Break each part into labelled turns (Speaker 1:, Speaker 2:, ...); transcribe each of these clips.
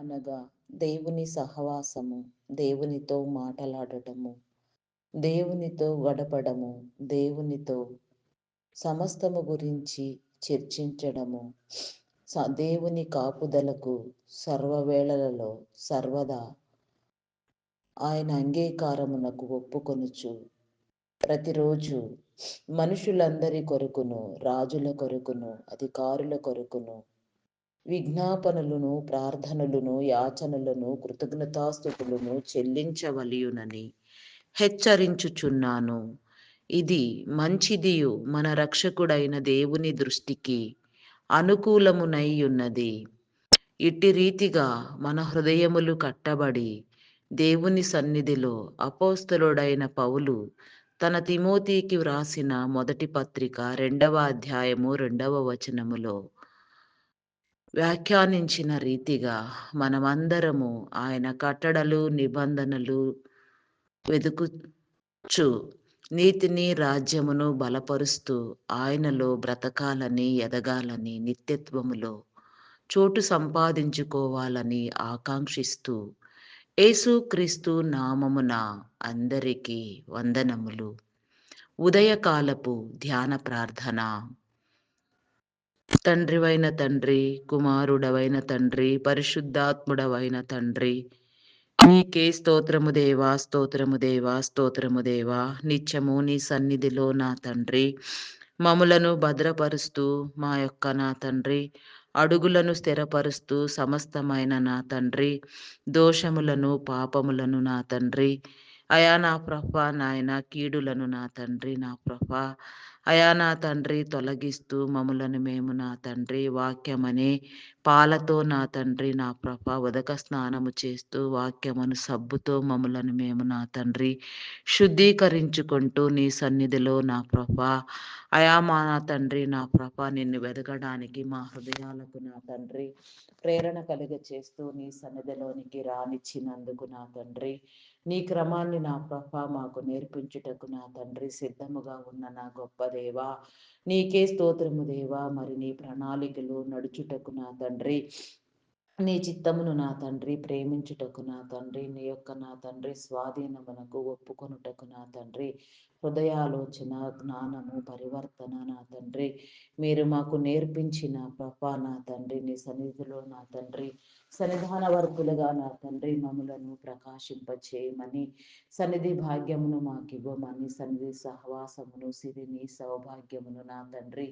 Speaker 1: అనగా దేవుని సహవాసము, దేవునితో మాటలాడటము, దేవునితో గడపడము, దేవునితో సమస్తము గురించి చర్చించడము, దేవుని కాపుదలకు సర్వవేళలలో సర్వదా ఆయన అంగీకారమునకు ఒప్పుకొనుచు ప్రతిరోజు మనుషులందరి కొరకును, రాజుల కొరకును, అధికారుల కొరకును విజ్ఞాపనలను, ప్రార్థనలను, యాచనలను, కృతజ్ఞతాస్తుతులను చెల్లించవలయునని హెచ్చరించుచున్నాను. ఇది మంచిదియు మన రక్షకుడైన దేవుని దృష్టికి అనుకూలమునై ఉన్నది. ఇట్టి రీతిగా మన హృదయములు కట్టబడి దేవుని సన్నిధిలో అపోస్తలుడైన పౌలు తన తిమోతికి వ్రాసిన మొదటి పత్రిక 2వ అధ్యాయము 2వ వచనములో వ్యాఖ్యానించిన రీతిగా మనమందరము ఆయన కట్టడలు, నిబంధనలు వెదుకుచు నీతిని, రాజ్యమును బలపరుస్తూ ఆయనలో బ్రతకాలని, ఎదగాలని, నిత్యత్వములో చోటు సంపాదించుకోవాలని ఆకాంక్షిస్తూ యేసుక్రీస్తు నామమున అందరికీ వందనములు. ఉదయకాలపు ధ్యాన ప్రార్థన. తండ్రివైన తండ్రి, కుమారుడవైన తండ్రి, పరిశుద్ధాత్ముడవైన తండ్రి, నీకే స్తోత్రము దేవా, స్తోత్రము దేవా, స్తోత్రము దేవా. నిత్యము నీ సన్నిధిలో నా తండ్రి మమ్ములను భద్రపరుస్తూ మా యొక్క నా తండ్రి అడుగులను స్థిరపరుస్తూ సమస్తమైన నా తండ్రి దోషములను, పాపములను నా తండ్రి అయా నా ప్రభా నాయన కీడులను నా తండ్రి నా ప్రభా అయా నా తండ్రి తొలగిస్తూ మమ్ములను మేము నా తండ్రి వాక్యమనే పాలతో నా తండ్రి నా ప్రభా ఉదక స్నానము చేస్తూ వాక్యమును సబ్బుతో మమ్ములను మేము నా తండ్రి శుద్ధీకరించుకుంటూ నీ సన్నిధిలో నా ప్రభా అయా మా నా తండ్రి నా ప్రభా నిన్ను వెదకడానికి మా హృదయాలకు నా తండ్రి ప్రేరణ కలిగ చేస్తూ నీ సన్నిధిలోనికి రానిచ్చినందుకు నా తండ్రి నీ క్రమాన్ని నా ప్రభా మాకు నేర్పించుటకు నా తండ్రి సిద్ధముగా ఉన్న నా గొప్ప దేవా నీకే స్తోత్రము దేవా. మరి నీ ప్రణాళికలు నడుచుటకు నా తండ్రి నీ చిత్తమును నా తండ్రి ప్రేమించుటకు నా తండ్రి నీ యొక్క నా తండ్రి స్వాధీనమునకు ఒప్పుకొనుటకు నా తండ్రి హృదయాలోచన జ్ఞానము పరివర్తన నా తండ్రి మీరు మాకు నేర్పించిన ప్రభా నా తండ్రి నీ సన్నిధిలో నా తండ్రి సన్నిధాన వర్గులుగా నా తండ్రి మమ్ములను ప్రకాశింపచేయమని సన్నిధి భాగ్యమును మాకివ్వమని సన్నిధి సహవాసమును సిరిని సౌభాగ్యమును నా తండ్రి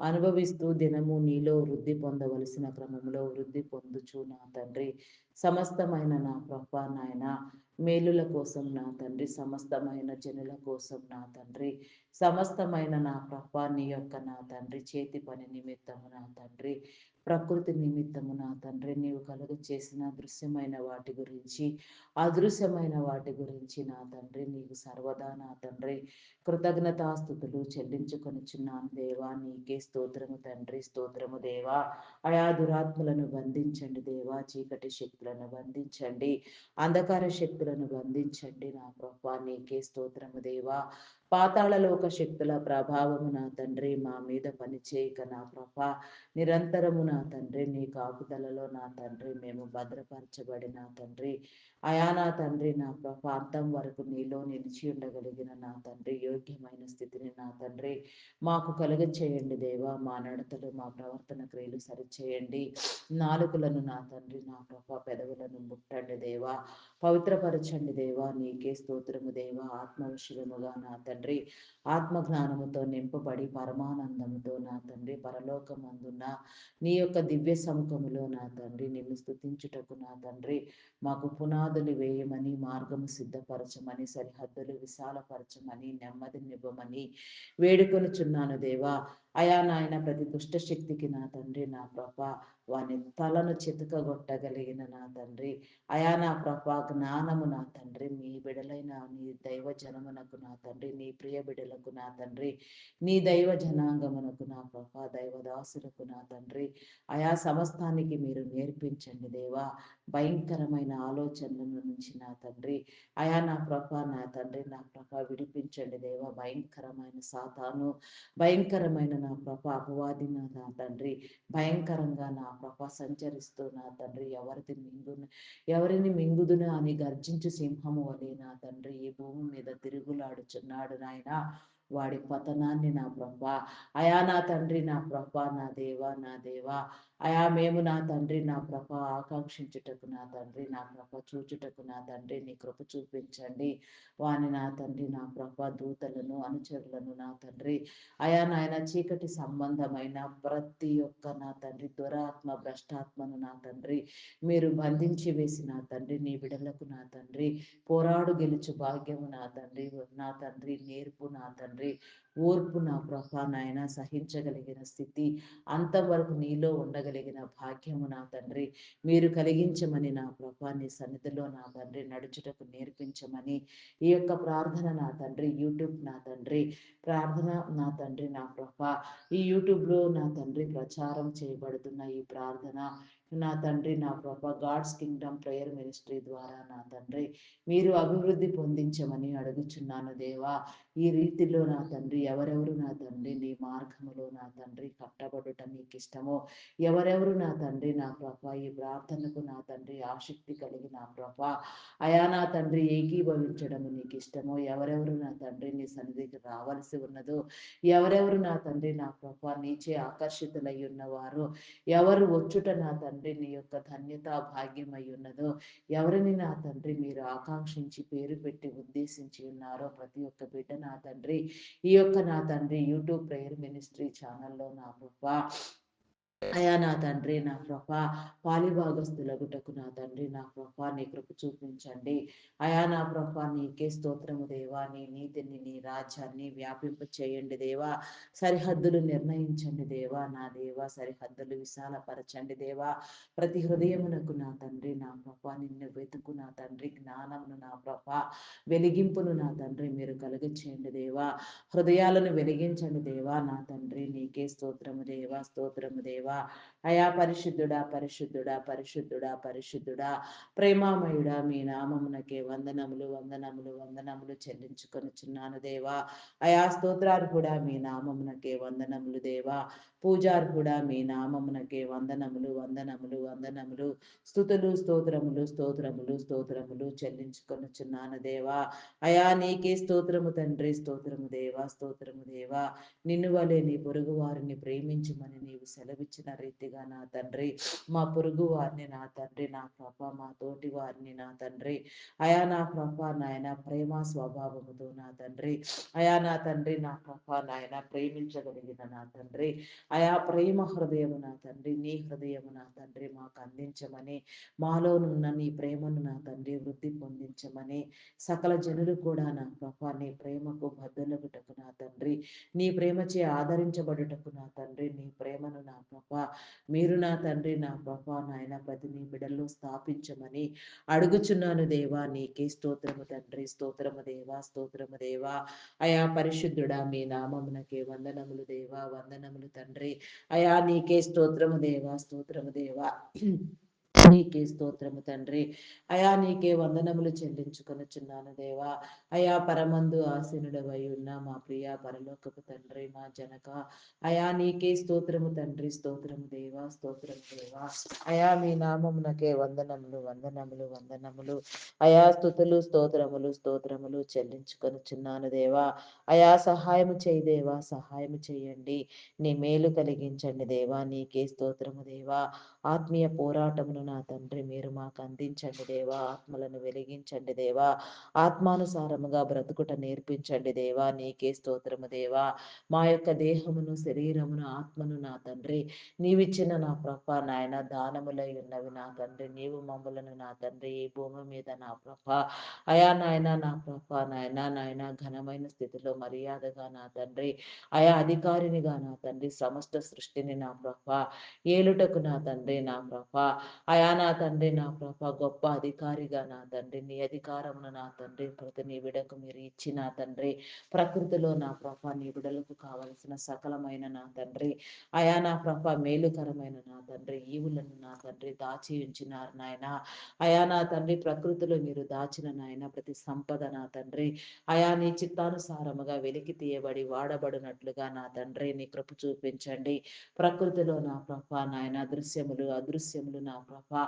Speaker 1: అనుభవిస్తూ దినము నీలో వృద్ధి పొందవలసిన క్రమంలో వృద్ధి పొందుచు నా తండ్రి సమస్తమైన నా ప్రభా నాయన మేలుల కోసం నా తండ్రి సమస్తమైన జనుల కోసం నా తండ్రి సమస్తమైన నా ప్రభా నీ యొక్క నా తండ్రి చేతి పని నిమిత్తము నా తండ్రి ప్రకృతి నిమిత్తము నా తండ్రి నీవు కలుగ చేసిన దృశ్యమైన వాటి గురించి అదృశ్యమైన వాటి గురించి నా తండ్రి నీకు సర్వదా నా తండ్రి కృతజ్ఞతాస్థుతులు చెల్లించుకొనిచున్నాను దేవా నీకే స్తోత్రము తండ్రి స్తోత్రము దేవా అయా దురాత్మలను బంధించండి దేవా చీకటి శక్తులను బంధించండి అంధకార శక్తులను బంధించండి నా ప్రభా నీకే స్తోత్రము దేవా పాతాళలోక శక్తుల ప్రభావము నా తండ్రి మా మీద పనిచేయక నా ప్రభా నిరంతరము నా తండ్రి నీ కాపుదలలో నా తండ్రి మేము భద్రపరచబడి నా తండ్రి అయా నా తండ్రి నా ప్రభా అంతం వరకు నీలో నిలిచి ఉండగలిగిన నా తండ్రి యోగ్యమైన స్థితిని నా తండ్రి మాకు కలుగ చేయండి దేవా మా నడతలు మా ప్రవర్తన క్రియలు సరిచేయండి నాలుకలను నా తండ్రి నా ప్రభా పెదవులను ముట్టండి దేవా పవిత్రపరచండి దేవా నీకే స్తోత్రము దేవా ఆత్మవిషయముగా నా తండ్రి ఆత్మజ్ఞానముతో నింపబడి పరమానందముతో నా తండ్రి పరలోకమందున్న నీ యొక్క దివ్య సముఖములో నా తండ్రి నిన్ను స్తుతించుటకు నా తండ్రి మాకు పునాదులు వేయమని మార్గము సిద్ధపరచమని సరిహద్దులు విశాలపరచమని నెమ్మదినివ్వమని వేడుకొనుచున్నాను దేవా అయా నాయన ప్రతి దుష్ట శక్తికి నా తండ్రి నా ప్రభా వాని తలను చితకగొట్టగలిగిన నా తండ్రి అయా నా ప్రభా జ్ఞానము నా తండ్రి మీ బిడలైన నీ దైవ జనమునకు నా తండ్రి నీ ప్రియ బిడలకు నా తండ్రి నీ దైవ జనాంగమునకు నా ప్రభా దైవదాసులకు నా తండ్రి అయా సమస్తానికి మీరు నేర్పించండి దేవా భయంకరమైన ఆలోచనల నుంచి నా తండ్రి అయా నా ప్రభా నా తండ్రి నా ప్రభా విడిపించండి దేవా భయంకరమైన సాతాను భయంకరమైన నా ప్రభా అపవాది నా తండ్రి భయంకరంగా నా ప్రభా సంచరిస్తూ నా తండ్రి ఎవరిని మింగుదునా అని గర్జించు సింహము వలె నా తండ్రి ఈ భూమి మీద తిరుగులాడుచున్నాడు నాయన. వాడి పతనాన్ని నా ప్రభా అయా నా తండ్రి నా ప్రభా నా దేవా అయా మేము నా తండ్రి నా ప్రభ ఆకాంక్షించుటకు నా తండ్రి నా ప్రభ చూచుటకు నా తండ్రి నీ కృప చూపించండి. వాని నా తండ్రి నా ప్రభ దూతలను అనుచరులను నా తండ్రి అయా నాయన చీకటి సంబంధమైన ప్రతి ఒక్క నా తండ్రి దురాత్మ భ్రష్టాత్మను నా తండ్రి మీరు బంధించి వేసి నా తండ్రి నీ బిడలకు నా తండ్రి పోరాడు గెలుచు భాగ్యము నా తండ్రి నేర్పు నా తండ్రి ఓర్పు నా ప్రభా నాయన సహించగలిగిన స్థితి అంతవరకు నీలో ఉండగలిగిన భాగ్యము నా తండ్రి మీరు కలిగించమని నా ప్రభా నీ సన్నిధిలో నా తండ్రి నడుచుటకు నేర్పించమని ఈ యొక్క ప్రార్థన నా తండ్రి యూట్యూబ్ నా తండ్రి ప్రార్థన నా తండ్రి నా ప్రభా ఈ యూట్యూబ్లో నా తండ్రి ప్రచారం చేయబడుతున్న ఈ ప్రార్థన నా తండ్రి నా ప్రభా గాడ్స్ కింగ్డమ్ ప్రేయర్ మినిస్ట్రీ ద్వారా నా తండ్రి మీరు అభివృద్ధి పొందించమని అడుగుచున్నాను దేవా. ఈ రీతిలో నా తండ్రి ఎవరెవరు నా తండ్రి నీ మార్గములో నా తండ్రి కట్టబడుట నీకు ఇష్టమో ఎవరెవరు నా తండ్రి నా ప్రభ ఈ ప్రార్థనకు నా తండ్రి ఆసక్తి కలిగి నా ప్రభ అయా నా తండ్రి ఏకీభవించడం నీకు ఇష్టమో ఎవరెవరు నా తండ్రి నీ సన్నిధికి రావలసి ఉన్నదో ఎవరెవరు నా తండ్రి నా ప్రభ నీచే ఆకర్షితులై ఉన్నవారు ఎవరు వచ్చుట నా తండ్రి నీ యొక్క ధన్యత భాగ్యమై ఉన్నదో ఎవరిని నా తండ్రి మీరు ఆకాంక్షించి పేరు పెట్టి ఉద్దేశించి ఉన్నారో ప్రతి ఒక్క బిడ్డ నా తండ్రి ఈ యొక్క నా తండ్రి యూట్యూబ్ ప్రేయర్ మినిస్ట్రీ ఛానల్లో నా ప్రభా అయా నా తండ్రి నా ప్రభా పాలిభాగస్థులగుటకు నా తండ్రి నా ప్రభా నీ కృప చూపించండి. అయా నా ప్రభా నీకే స్తోత్రము దేవా. నీ నీతిని నీ రాజ్యాన్ని వ్యాపింప చేయండి దేవా. సరిహద్దులు నిర్ణయించండి దేవా. నా దేవా సరిహద్దులు విశాలపరచండి దేవా. ప్రతి హృదయమునకు నా తండ్రి నా ప్రభా నిన్ను వెతుకు నా తండ్రి జ్ఞానమును నా ప్రభా వెలిగింపును నా తండ్రి మీరు కలుగచేయండి దేవా. హృదయాలను వెలిగించండి దేవా. నా తండ్రి నీకే స్తోత్రము దేవా స్తోత్రము దేవా. అయా పరిశుద్ధుడా పరిశుద్ధుడా పరిశుద్ధుడా పరిశుద్ధుడా ప్రేమామయుడా మీ నామమునకే వందనములు వందనములు వందనములు చెల్లించుకొనుచున్నాను దేవా. అయా స్తోత్రార్హుడా మీ నామమునకే వందనములు దేవా. పూజార్హుడా మీ నామమునకే వందనములు వందనములు వందనములు స్తుతులు స్తోత్రములు స్తోత్రములు స్తోత్రములు చెల్లించుకొనుచున్నాను దేవా. అయా నీకే స్తోత్రము తండ్రి స్తోత్రము దేవా స్తోత్రము దేవా. నిన్ను వలె నీ పొరుగు వారిని ప్రేమించమని నీవు సెలవిచ్చిన రీతిగా నా తండ్రి మా పొరుగు వారిని నా తండ్రి నా ప్రభ మా తోటి వారిని నా తండ్రి అయా నా ప్రభ నాయన ప్రేమ స్వభావముతో నా తండ్రి అయా నా తండ్రి నా ప్రభ నాయన ప్రేమించగలిగిన నా తండ్రి అయా ప్రేమ హృదయము నా తండ్రి నీ హృదయము నా తండ్రి మాకు అందించమని మాలోనున్న నీ ప్రేమను నా తండ్రి వృద్ధి పొందించమని సకల జనులు కూడా నా ప్రభ నీ ప్రేమకు బద్దులగుటకు నా తండ్రి నీ ప్రేమచే ఆదరించబడుటకు నా తండ్రి నీ ప్రేమను నా ప్రభా మీరు నా తండ్రి నా ప్రభా నాయన ప్రతి నీ బిడల్లో స్థాపించమని అడుగుచున్నాను దేవా. నీకే స్తోత్రము తండ్రి స్తోత్రము దేవా స్తోత్రము దేవా. అయా పరిశుద్ధుడా మీ నామమునకే వందనములు దేవా వందనములు తండ్రి. అయా నీకే స్తోత్రము దేవా స్తోత్రము దేవా. నీకే స్తోత్రము తండ్రి. అయా నీకే వందనములు చెల్లించుకొనుచున్నాను దేవా. అయా పరమందు ఆసీనుడవై ఉన్న మా ప్రియ పరలోకపు తండ్రి మా జనక అయా నీకే స్తోత్రము తండ్రి స్తోత్రము దేవా స్తోత్రము దేవా. అయా మీ నామమునకే వందనములు వందనములు వందనములు అయా స్తుతులు స్తోత్రములు స్తోత్రములు చెల్లించుకొనుచున్నాను దేవా. అయా సహాయము చేయి దేవా సహాయము చేయండి. నీ మేలు కలిగించండి దేవా. నీకే స్తోత్రము దేవా. ఆత్మీయ పోరాటమును నా తండ్రి మీరు మాకు అందించండి దేవా. ఆత్మలను వెలిగించండి దేవా. ఆత్మానుసారముగా బ్రతుకుట నేర్పించండి దేవా. నీకే స్తోత్రము దేవా. మా యొక్క దేహమును శరీరమును ఆత్మను నా తండ్రి నీవిచ్చిన నా ప్రభ నాయన దానములై ఉన్నవి నా తండ్రి. నీవు మమ్ములను నా తండ్రి ఈ భూమి మీద నా ప్రభ అయా నాయన నా ప్రభ నాయన ఘనమైన స్థితిలో మర్యాదగా నా తండ్రి అయా అధికారినిగా నా తండ్రి సమస్త సృష్టిని నా ప్రభ ఏలుటకు నా తండ్రి తండ్రి నా ప్రభా, అయా నా తండ్రి నా ప్రభా, గొప్ప అధికారిగా నా తండ్రి, నీ అధికారమును నా తండ్రి ప్రతి నీ బిడకు మీరు ఇచ్చి నా తండ్రి, ప్రకృతిలో నా ప్రభా నీ బిడలకు కావలసిన సకలమైన నా తండ్రి, అయా నా ప్రభా మేలుకరమైన నా తండ్రి ఈవులను నా తండ్రి దాచి ఉంచినారు నాయన. అయా నా తండ్రి ప్రకృతిలో మీరు దాచిన నాయన ప్రతి సంపద నా తండ్రి, అయా నీ చిత్తానుసారముగా వెలికి తీయబడి వాడబడినట్లుగా నా తండ్రి నీ కృప చూపించండి. ప్రకృతిలో నా ప్రభ నాయన దృశ్యములు అదృశ్యములు నా ప్రభ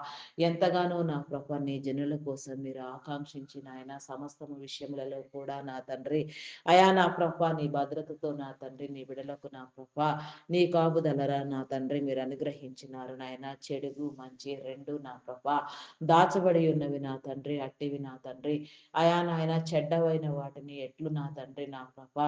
Speaker 1: ఎంతగానో నా ప్రభ నీ జనుల కోసం మీరు ఆకాంక్షించిన ఆయన సమస్తము విషయములలో కూడా నా తండ్రి, అయా నా ప్రభ నీ భద్రతతో నా తండ్రి నీ బిడలకు నా ప్రభ నీ కాపుదలరా నా తండ్రి మీరు అనుగ్రహించినారు నాయన. చెడుగు మంచి రెండు నా ప్రభ దాచబడి ఉన్నవి నా తండ్రి, అట్టివి నా తండ్రి, అయా నాయన చెడ్డవైన వాటిని ఎట్లు నా తండ్రి నా ప్రభ,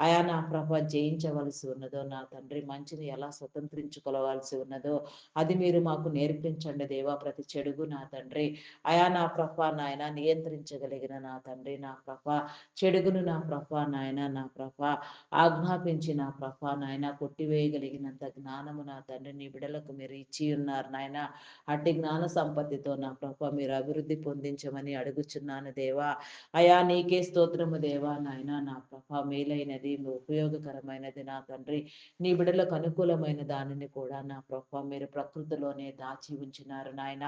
Speaker 1: అయా నా ప్రభ జయించవలసి ఉన్నదో నా తండ్రి, మంచిని ఎలా స్వతంత్రించుకోవాల్సి ఉన్నదో అది మీరు మాకు నేర్పించండి దేవా. ప్రతి చెడుగు నా తండ్రి, అయా నా ప్రభ నాయన నియంత్రించగలిగిన నా తండ్రి నా ప్రభ, చెడుగును నా ప్రభ నాయన నా ప్రభ ఆజ్ఞాపించి నా ప్రభ నాయన కొట్టివేయగలిగినంత జ్ఞానము నా తండ్రి నీ బిడలకు మీరు ఇచ్చి ఉన్నారు నాయన. అట్టి జ్ఞాన సంపత్తితో నా ప్రభ మీరు అభివృద్ధి పొందించమని అడుగుచున్నాను దేవా. అయా నీకే స్తోత్రము దేవా నాయన నా ప్రభ మేలైనది ఉపయోగకరమైనది నా తండ్రి నీ బిడలకు అనుకూలమైన దానిని కూడా నా ప్రభ మీరు ప్రకృతిలోనే దాచి ఉంచినారు నాయన.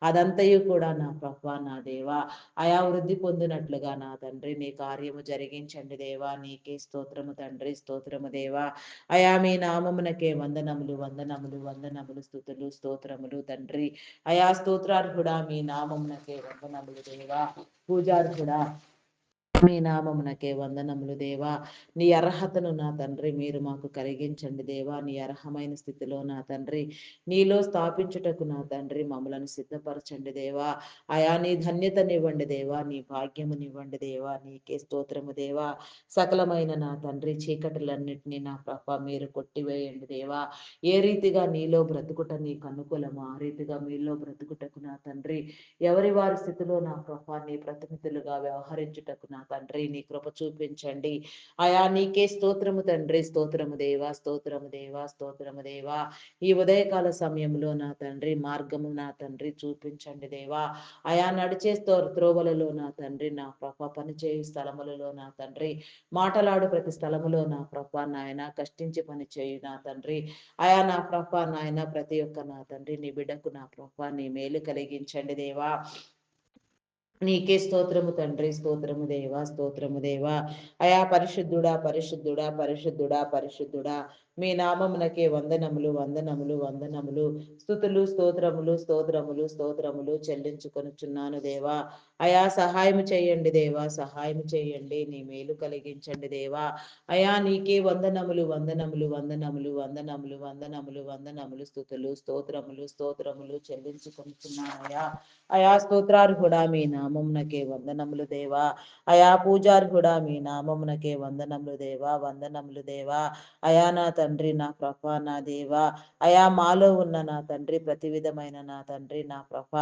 Speaker 1: అదంతయు కూడా నా ప్రభ నా దేవా అయా వృద్ధి పొందినట్లుగా నా తండ్రి నీ కార్యము జరిగించండి దేవా. నీకే స్తోత్రము తండ్రి, స్తోత్రము దేవా. అయా మీ నామమునకే వందనములు వందనములు వందనములు స్తుతులు స్తోత్రములు తండ్రి. అయా స్తోత్రార్హుడా మీ నామమునకే వందనములు దేవా. పూజార్హుడా మీ నామమునకే వందనములు దేవా. నీ అర్హతను నా తండ్రి మీరు మాకు కలిగించండి దేవా. నీ అర్హమైన స్థితిలో నా తండ్రి నీలో స్థాపించుటకు నా తండ్రి మమ్మలను సిద్ధపరచండి దేవా. అయా నీ ధన్యతనివ్వండి దేవా, నీ భాగ్యమునివ్వండి దేవా. నీకే స్తోత్రము దేవా. సకలమైన నా తండ్రి చీకటులన్నిటినీ నా ప్రభ మీరు కొట్టివేయండి దేవా. ఏ రీతిగా నీలో బ్రతుకుట నీకు అనుకూలమో ఆ రీతిగా మీలో బ్రతుకుటకు నా తండ్రి ఎవరి వారి స్థితిలో నా ప్రభ నీ ప్రతినిధులుగా వ్యవహరించుటకు నా తండ్రి నీ కృప చూపించండి. అయా నీకే స్తోత్రము తండ్రి, స్తోత్రము దేవా, స్తోత్రము దేవా, స్తోత్రము దేవా. ఈ ఉదయకాల సమయంలో నా తండ్రి మార్గము నా తండ్రి చూపించండి దేవా. అయా నడిచే త్రోవలలో నా తండ్రి నా ప్రభ పనిచేయు స్థలములలో నా తండ్రి మాటలాడు ప్రతి స్థలములో నా ప్రభ నాయన కష్టించి పనిచేయు నా తండ్రి, అయా నా ప్రభ నాయన ప్రతి ఒక్క నా తండ్రి నీ బిడ్డకు నా ప్రభ నీ మేలు కలిగించండి దేవా. నీకే స్తోత్రము తండ్రి, స్తోత్రము దేవా, స్తోత్రము దేవా. అయా పరిశుద్ధుడా పరిశుద్ధుడా పరిశుద్ధుడా పరిశుద్ధుడా మీ నామమునకే వందనములు వందనములు వందనములు స్తుతులు స్తోత్రములు స్తోత్రములు స్తోత్రములు చెల్లించుకొనుచున్నాను దేవా. అయా సహాయం చేయండి దేవా, సహాయం చేయండి, నీ మేలు కలిగించండి దేవా. అయా నీకే వందనములు వందనములు వందనములు వందనములు వందనములు వందనములు స్తుతులు స్తోత్రములు స్తోత్రములు చెల్లించుకొనుచున్నానయా. అయా స్తోత్రార్హుడా మీ నామమునకే వందనములు దేవా. అయా పూజార్హుడా మీ నామమునకే వందనములు దేవా, వందనములు దేవా. అయా నా తండ్రి నా ప్రభ నా దేవా. అయా మాలో ఉన్న నా తండ్రి ప్రతి విధమైన నా తండ్రి నా ప్రభ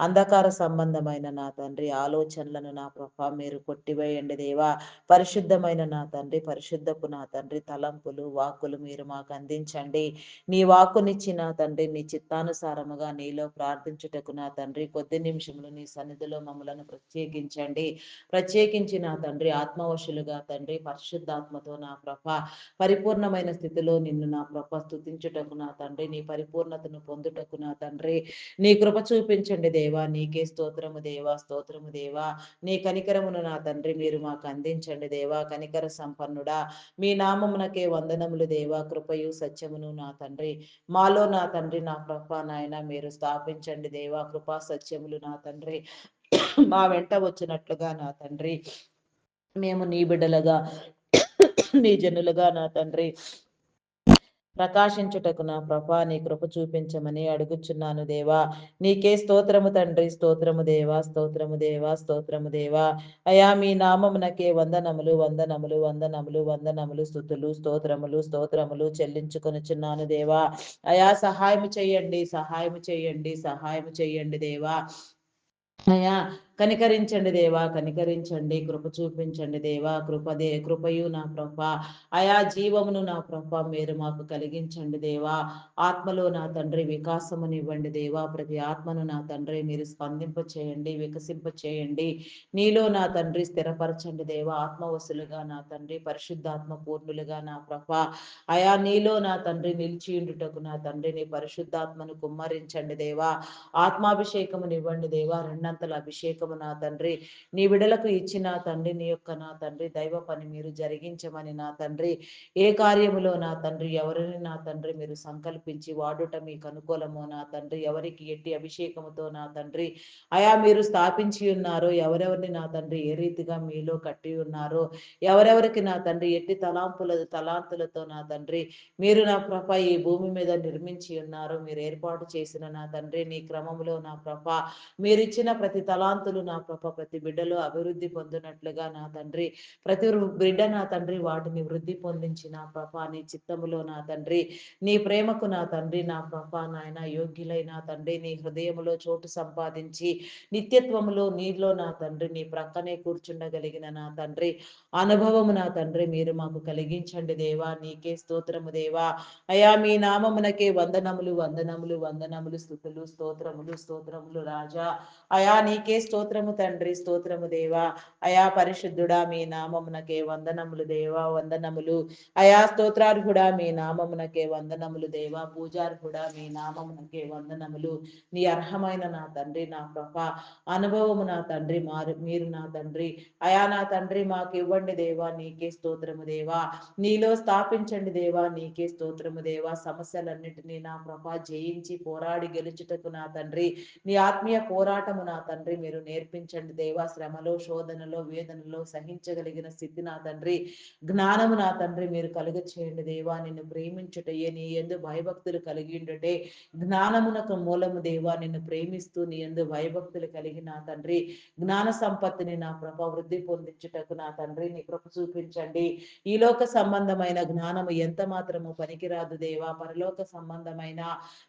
Speaker 1: అంధకార సంబంధమైన నా తండ్రి ఆలోచనలను నా ప్రభ మీరు కొట్టివేయండి దేవా. పరిశుద్ధమైన నా తండ్రి పరిశుద్ధపు నా తండ్రి తలంపులు వాక్కులు మీరు మాకు అందించండి. నీ వాక్కునిచ్చి నా తండ్రి నీ చిత్తానుసారముగా నీలో ప్రార్థించుటకు నా తండ్రి కొద్ది నిమిషములు నీ సన్నిధిలో మమ్మలను ప్రత్యేకించండి. ప్రత్యేకించి నా తండ్రి ఆత్మవశులుగా తండ్రి పరిశుద్ధాత్మతో నా ప్రభ పరిపూర్ణమైన స్థితిలో నిన్ను నా ప్రభ స్తుతించుటకు నా తండ్రి నీ పరిపూర్ణతను పొందుటకు నా తండ్రి నీ కృప చూపించండి దేవా. నీకే స్తోత్రము దేవా, స్తోత్రము దేవా. నీ కనికరమును నా తండ్రి మీరు మాకు అందించండి దేవా. కనికర సంపన్నుడా మీ నామమునకే వందనములు దేవా. కృపయు సత్యమును నా తండ్రి మాలో నా తండ్రి నా ప్రభ నాయన మీరు స్థాపించండి దేవా. కృపా సత్యములు నా తండ్రి మా వెంట వచ్చినట్లుగా నా తండ్రి మేము నీ బిడ్డలుగా నీ జనులుగా నా తండ్రి ప్రకాశించుటకు నా ప్రభా నీ కృప చూపించమని అడుగుచున్నాను దేవా. నీకే స్తోత్రము తండ్రి, స్తోత్రము దేవా, స్తోత్రము దేవా, స్తోత్రము దేవా. అయా మీ నామమునకే వందనములు వందనములు వందనములు వందనములు స్తుతులు స్తోత్రములు స్తోత్రములు చెల్లించుకొనుచున్నాను దేవా. అయా సహాయము చేయండి, సహాయము చేయండి, సహాయము చేయండి దేవా. అయ్యా! కనికరించండి దేవా! కనికరించండి. కృప చూపించండి దేవా! కృపయు నా ప్రభా! అయా జీవమును నా ప్రభా! మీరు మాకు కలిగించండి దేవా! ఆత్మలో నా తండ్రి వికాసమునివ్వండి దేవా! ప్రతి ఆత్మను నా తండ్రి మీరు స్పందింప చేయండి, వికసింప చేయండి. నీలో నా తండ్రి స్థిరపరచండి దేవా! ఆత్మవశులుగా నా తండ్రి, పరిశుద్ధాత్మ పూర్ణులుగా నా ప్రభా! అయా నీలో నా తండ్రి నిలిచియుండుటకు నా తండ్రి నీ పరిశుద్ధాత్మను కుమ్మరించండి దేవా! ఆత్మాభిషేకమునివ్వండి దేవా! రెండంతల అభిషేకము నా తండ్రి. నీ బిడలకు ఇచ్చిన తండ్రి నీ యొక్క నా తండ్రి దైవ పని మీరు జరిగించమని నా తండ్రి. ఏ కార్యములో నా తండ్రి ఎవరిని నా తండ్రి మీరు సంకల్పించి వాడుట మీకు అనుకూలమో నా తండ్రి. ఎవరికి ఎట్టి అభిషేకముతో నా తండ్రి అయా మీరు స్థాపించి ఉన్నారో, ఎవరెవరిని నా తండ్రి ఏ రీతిగా మీలో కట్టి ఉన్నారో, ఎవరెవరికి నా తండ్రి ఎట్టి తలాంతులతో నా తండ్రి మీరు నా ప్రభ ఈ భూమి మీద నిర్మించి ఉన్నారు. మీరు ఏర్పాటు చేసిన నా తండ్రి నీ క్రమములో నా ప్రభ మీరిచ్చిన ప్రతి తలాంతులు నా ప్రభ ప్రతి బిడ్డలో అభివృద్ధి పొందినట్లుగా నా తండ్రి ప్రతి బిడ్డ నా తండ్రి వాటిని వృద్ధి పొందించి నా ప్రభ నీ చిత్తములో నా తండ్రి నీ ప్రేమకు నా తండ్రి నా ప్రభ నాయన యోగ్యులై నా తండ్రి నీ హృదయములో చోటు సంపాదించి నిత్యత్వములో నీలో నా తండ్రి నీ ప్రక్కనే కూర్చుండగలిగిన నా తండ్రి అనుభవము నా తండ్రి మీరు మాకు కలిగించండి దేవా నీకే స్తోత్రము దేవా అయా మీ నామమునకే వందనములు వందనములు వందనములు స్థుతులు స్తోత్రములు స్తోత్రములు రాజా అయా నీకే స్తోత్రము తండ్రి స్తోత్రము దేవా అయా పరిశుద్ధుడా మీ నామమునకే వందనములు దేవా వందనములు అయా స్తోత్రార్హుడా మీ నామమునకే వందనములు దేవా పూజార్హుడా మీ నామమునకే వందనములు నీ అర్హమైన నా తండ్రి నా ప్రభ అనుభవము నా తండ్రి మీరు నా తండ్రి అయా నా తండ్రి మాకు ఇవ్వండి దేవా నీకే స్తోత్రము దేవా నీలో స్థాపించండి దేవా నీకే స్తోత్రము దేవా సమస్యలన్నిటినీ నా ప్రభా జయించి పోరాడి గెలుచుటకు నా తండ్రి నీ ఆత్మీయ పోరాటము నా తండ్రి మీరు నేర్పించండి దేవా శ్రమలో శోధనలో వేదనలో సహించగలిగిన స్థితి నా తండ్రి జ్ఞానము నా తండ్రి మీరు కలుగ చేయండి దేవా నిన్ను ప్రేమించుటయే నీ ఎందు భయభక్తులు కలిగి ఉండుటే జ్ఞానమునకు మూలము దేవా నిన్ను ప్రేమిస్తూ నీ ఎందు భయభక్తులు కలిగి నా తండ్రి జ్ఞాన సంపత్తిని నా ప్రభ వృద్ధి పొందించుటకు నా తండ్రి నీ కృప చూపించండి ఈ లోక సంబంధమైన జ్ఞానము ఎంత మాత్రము పనికిరాదు దేవా పరలోక సంబంధమైన